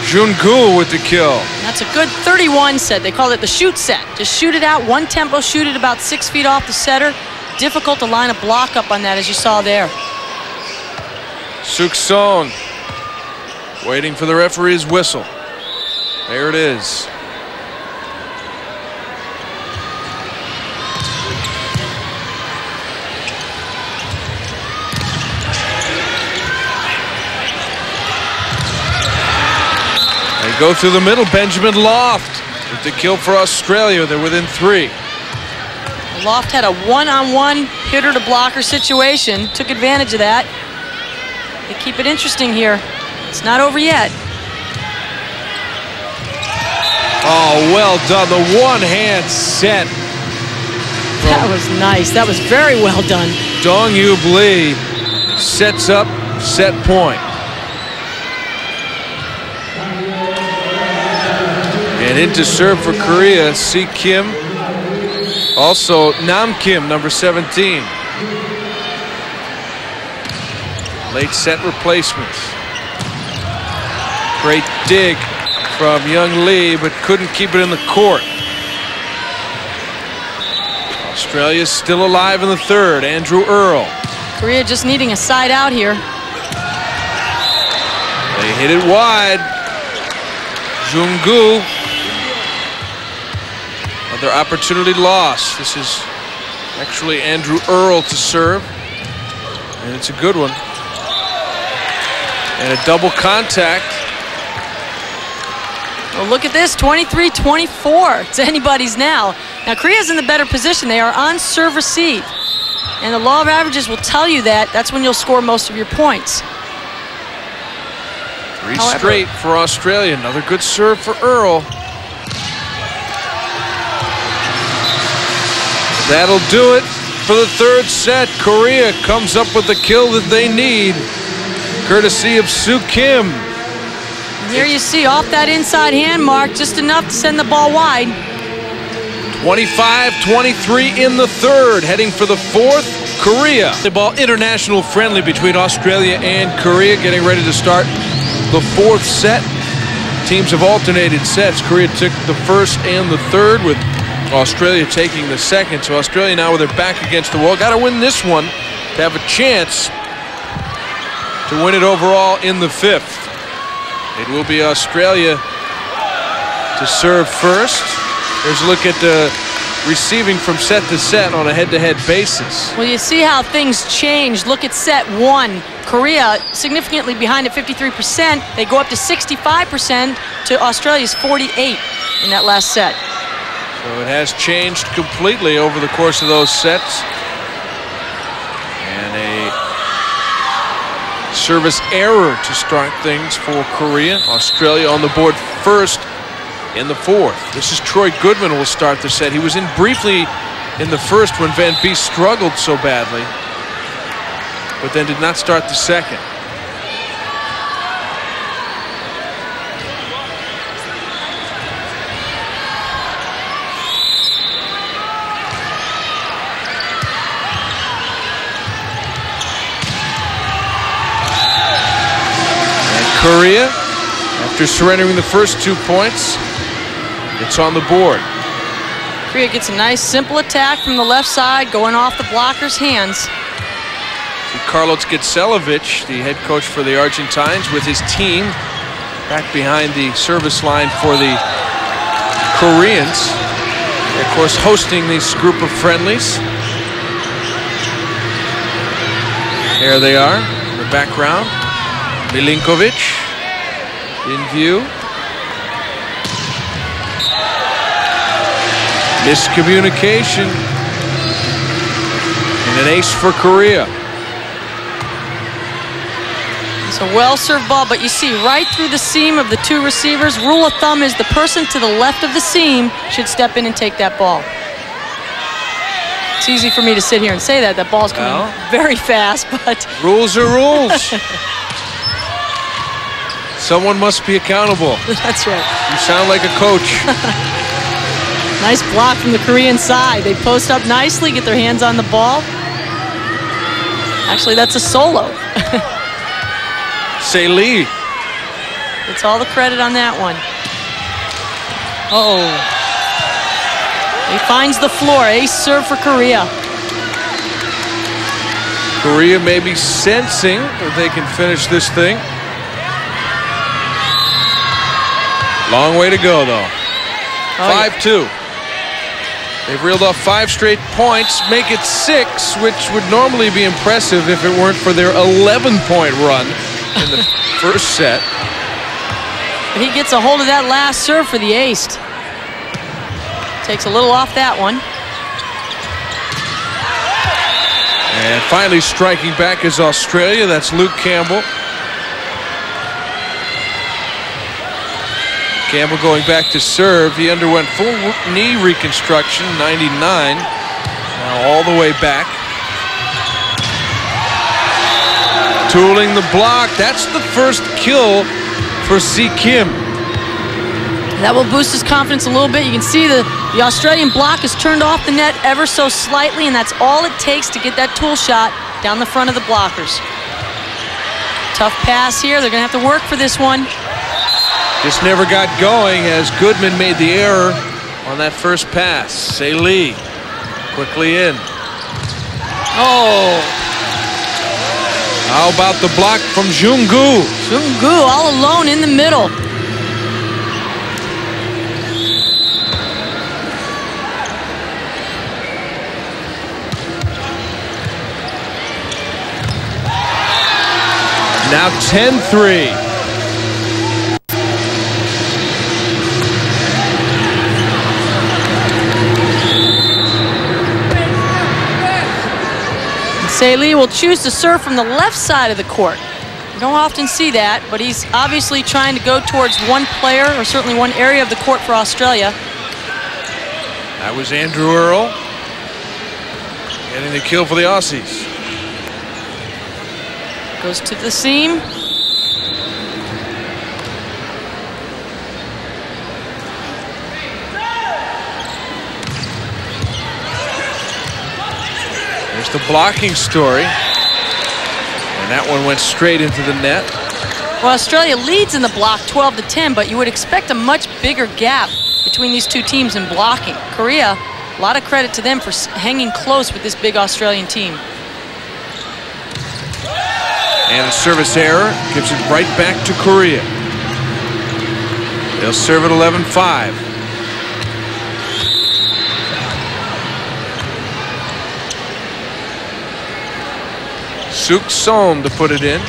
Jungu with the kill. That's a good 31 set. They call it the shoot set. Just shoot it out, one tempo, shoot it about 6 feet off the setter. Difficult to line a block up on that, as you saw there. Sukson waiting for the referee's whistle. There it is. They go through the middle. Benjamin Loft with the kill for Australia. They're within 3. Loft had a one-on-one hitter to blocker situation. Took advantage of that. They keep it interesting here. It's not over yet. Oh, well done. The one-hand set. That was nice. That was very well done. Dong Yub Lee sets up set point. And into serve for Korea, Si Kim. Also, Nam Kim, number 17. Late set replacements. Great dig from Young Lee, but couldn't keep it in the court. Australia's still alive in the third. Andrew Earl. Korea just needing a side out here. They hit it wide. Jungu. Another opportunity lost. This is actually Andrew Earl to serve. And it's a good one. And a double contact. Well, look at this, 23-24. It's anybody's now. Now, Korea's in the better position. They are on serve receive. And the law of averages will tell you that. That's when you'll score most of your points. Three straight for Australia. Another good serve for Earl. That'll do it for the third set. Korea comes up with the kill that they need, courtesy of Soo Kim. Here you see off that inside hand mark, just enough to send the ball wide. 25-23 in the third, heading for the fourth. Korea. The ball international friendly between Australia and Korea, getting ready to start the fourth set. Teams have alternated sets. Korea took the first and the third, with Australia taking the second. So Australia now with their back against the wall. Got to win this one to have a chance to win it overall in the fifth. It will be Australia to serve first. Here's a look at the receiving from set to set on a head-to-head basis. Well, you see how things change. Look at set one. Korea significantly behind at 53%. They go up to 65% to Australia's 48 in that last set. So it has changed completely over the course of those sets. And a service error to start things for Korea. Australia on the board first in the fourth. This is Troy Goodman who will start the set. He was in briefly in the first when Van Beest struggled so badly, but then did not start the second. Korea, after surrendering the first 2 points, it's on the board. Korea gets a nice simple attack from the left side, going off the blocker's hands. See Carlos Gitselovic, the head coach for the Argentines, with his team back behind the service line for the Koreans. They're, of course, hosting this group of friendlies. There they are in the background. Milinkovic in view. Miscommunication. And an ace for Korea. It's a well-served ball, but you see right through the seam of the two receivers. Rule of thumb is the person to the left of the seam should step in and take that ball. It's easy for me to sit here and say that. That ball's coming very fast, but... Rules are rules. Someone must be accountable. That's right. You sound like a coach. Nice block from the Korean side. They post up nicely, get their hands on the ball. Actually, that's a solo. Say Lee. It's all the credit on that one. Uh-oh. He finds the floor. Ace serve for Korea. Korea may be sensing that they can finish this thing. Long way to go, though. 5-2. They've reeled off 5 straight points, make it 6, which would normally be impressive if it weren't for their 11-point run in the first set. But he gets a hold of that last serve for the ace. Takes a little off that one. And finally striking back is Australia. That's Luke Campbell. Campbell going back to serve. He underwent full knee reconstruction, 99. Now all the way back. Tooling the block. That's the first kill for Si Kim. That will boost his confidence a little bit. You can see the Australian block is turned off the net ever so slightly, and that's all it takes to get that tool shot down the front of the blockers. Tough pass here. They're going to have to work for this one. Just never got going as Goodman made the error on that first pass. Say Lee quickly in. Oh. How about the block from Jung-gu? Jung-gu all alone in the middle. Now 10-3. Say Lee will choose to serve from the left side of the court. You don't often see that, but he's obviously trying to go towards one player, or certainly one area of the court for Australia. That was Andrew Earl getting the kill for the Aussies. Goes to the seam. There's the blocking story. And that one went straight into the net. Well, Australia leads in the block 12-10, but you would expect a much bigger gap between these two teams in blocking. Korea, a lot of credit to them for hanging close with this big Australian team. And a service error gives it right back to Korea. They'll serve at 11-5. Suk Son to put it in.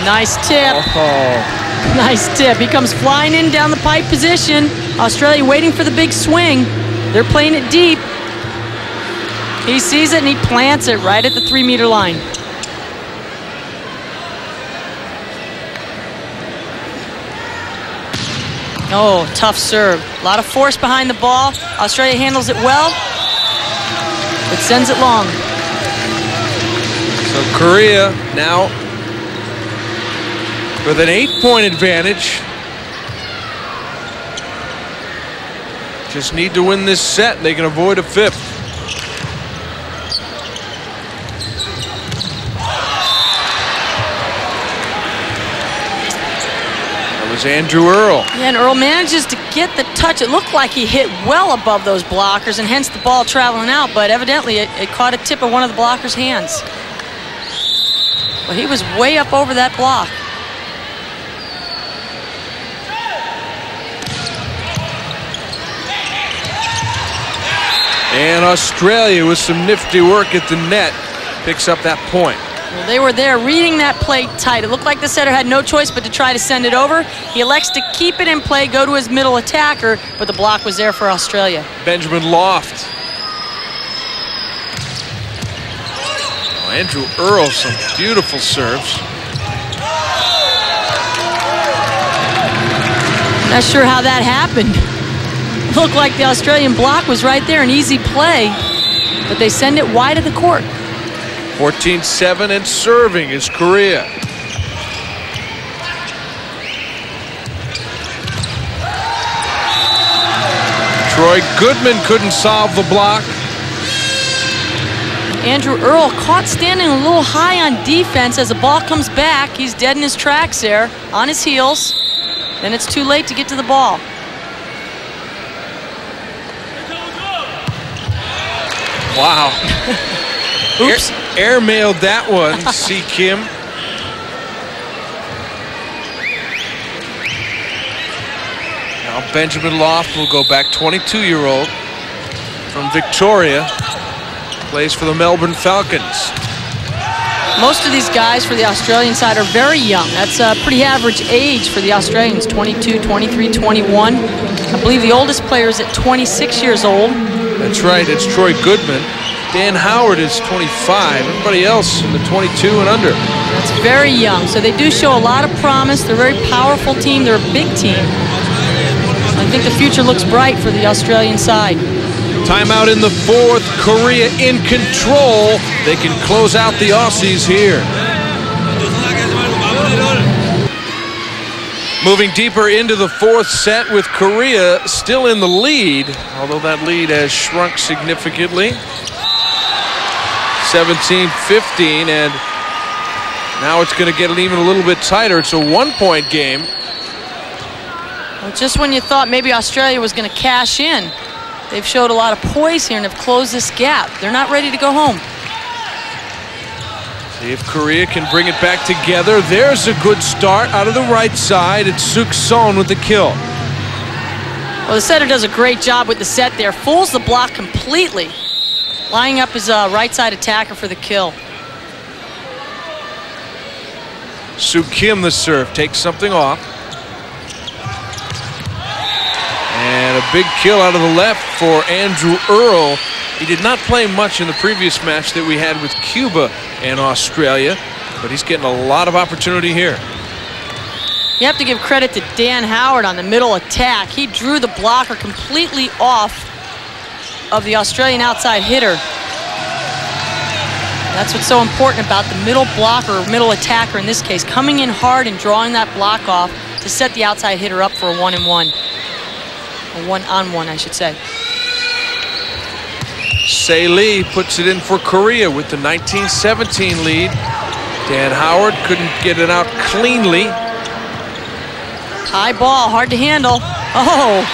Nice tip. Oh. Nice tip. He comes flying in down the pipe position. Australia waiting for the big swing. They're playing it deep. He sees it and he plants it right at the 3-meter line. Oh, tough serve. A lot of force behind the ball. Australia handles it well, but sends it long. So Korea now with an 8-point advantage. Just need to win this set and they can avoid a 5th. Andrew Earl. Yeah, and Earl manages to get the touch. It looked like he hit well above those blockers and hence the ball traveling out, but evidently it caught a tip of one of the blockers' hands. But he was way up over that block. And Australia with some nifty work at the net picks up that point. Well, they were there reading that play tight. It looked like the setter had no choice but to try to send it over. He elects to keep it in play, go to his middle attacker, but the block was there for Australia. Benjamin Loft. Oh, Andrew Earl, some beautiful serves. Not sure how that happened. Looked like the Australian block was right there, an easy play, but they send it wide of the court. 14-7 and serving is Korea. Troy Goodman couldn't solve the block. Andrew Earl caught standing a little high on defense. As the ball comes back, he's dead in his tracks there, on his heels. Then it's too late to get to the ball. Wow. Oops. Air mailed that one, C. Kim. Now Benjamin Loft will go back, 22-year-old from Victoria. Plays for the Melbourne Falcons. Most of these guys for the Australian side are very young. That's a pretty average age for the Australians, 22, 23, 21. I believe the oldest player is at 26 years old. That's right, it's Troy Goodman. Dan Howard is 25. Everybody else in the 22 and under. That's very young. So they do show a lot of promise. They're a very powerful team. They're a big team. I think the future looks bright for the Australian side. Timeout in the fourth. Korea in control. They can close out the Aussies here. Moving deeper into the fourth set with Korea still in the lead, although that lead has shrunk significantly. 17-15, and now it's going to get even a little bit tighter. It's a one-point game. Well, just when you thought maybe Australia was going to cash in, they've showed a lot of poise here and have closed this gap. They're not ready to go home. See if Korea can bring it back together. There's a good start out of the right side. It's Suk Son with the kill. Well, the setter does a great job with the set there. Fools the block completely. Lining up his right side attacker for the kill. Suk Kim the serve. Takes something off. And a big kill out of the left for Andrew Earl. He did not play much in the previous match that we had with Cuba and Australia, but he's getting a lot of opportunity here. You have to give credit to Dan Howard on the middle attack. He drew the blocker completely off of the Australian outside hitter. That's what's so important about the middle blocker, or middle attacker in this case, coming in hard and drawing that block off to set the outside hitter up for a one-and-one. A one-on-one, I should say. Se Lee puts it in for Korea with the 19-17 lead. Dan Howard couldn't get it out cleanly. High ball, hard to handle. Oh!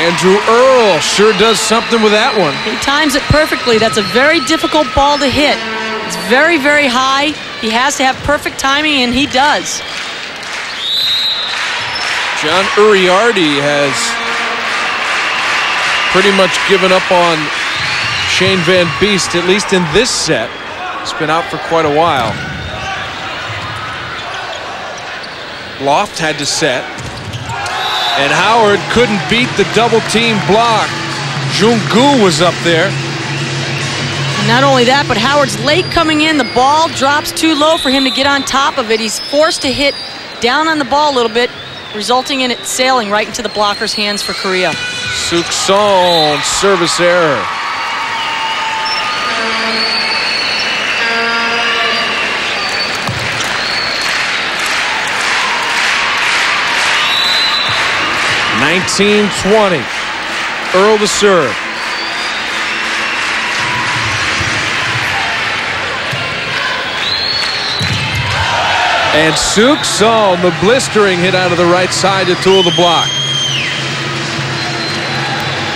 Andrew Earl sure does something with that one. He times it perfectly. That's a very difficult ball to hit. It's very, very high. He has to have perfect timing, and he does. John Uriarty has pretty much given up on Shane Van Beest, at least in this set. He's been out for quite a while. Loft had to set. And Howard couldn't beat the double team block. Jung-gu was up there. And not only that, but Howard's late coming in. The ball drops too low for him to get on top of it. He's forced to hit down on the ball a little bit, resulting in it sailing right into the blocker's hands for Korea. Suk Son, service error. (19-20). Earl to serve. And Suk Son, the blistering hit out of the right side to tool the block.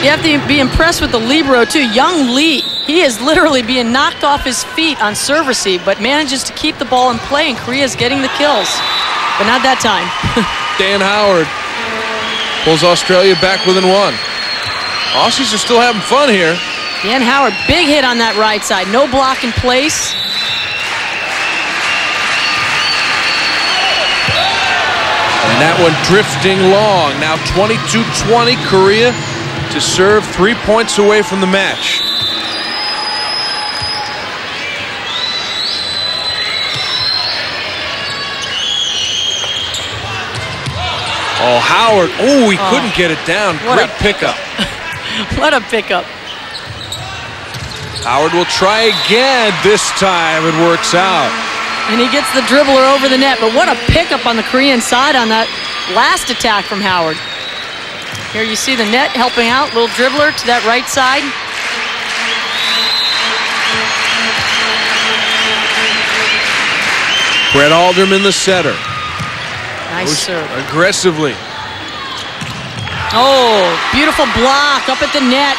You have to be impressed with the libero, too. Young Lee, he is literally being knocked off his feet on serve receive, but manages to keep the ball in play, and Korea's getting the kills. But not that time. Dan Howard pulls Australia back within one. Aussies are still having fun here. Dan Howard, big hit on that right side. No block in place. And that one drifting long. Now 22-20, Korea to serve 3 points away from the match. Oh, Howard. Oh, he couldn't get it down. Great pickup. What a pickup. Howard will try again. This time it works out. And he gets the dribbler over the net. But what a pickup on the Korean side on that last attack from Howard. Here you see the net helping out. Little dribbler to that right side. Brett Alderman, the setter. Nice serve. Aggressively. Oh, beautiful block up at the net.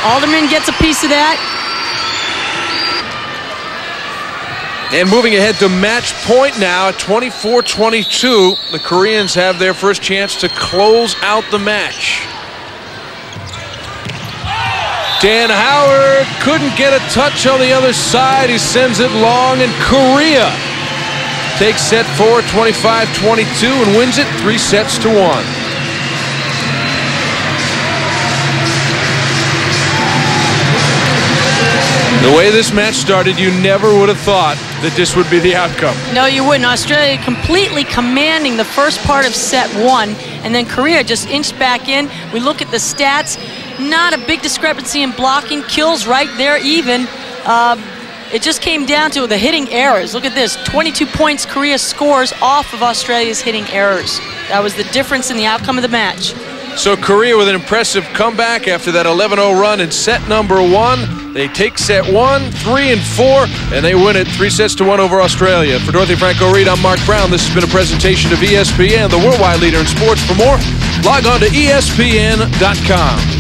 Alderman gets a piece of that. And moving ahead to match point now at 24-22. The Koreans have their first chance to close out the match. Dan Howard couldn't get a touch on the other side. He sends it long, and Korea takes set 4, 25-22, and wins it 3-1. The way this match started, you never would have thought that this would be the outcome. No, you wouldn't. Australia completely commanding the first part of set 1, and then Korea just inched back in. We look at the stats, not a big discrepancy in blocking, kills right there even. It just came down to the hitting errors. Look at this, 22 points Korea scores off of Australia's hitting errors. That was the difference in the outcome of the match. So Korea with an impressive comeback after that 11-0 run in set number 1. They take set 1, 3, and 4, and they win it 3-1 over Australia. For Dorothy Franco-Reed, I'm Mark Brown. This has been a presentation of ESPN, the worldwide leader in sports. For more, log on to ESPN.com.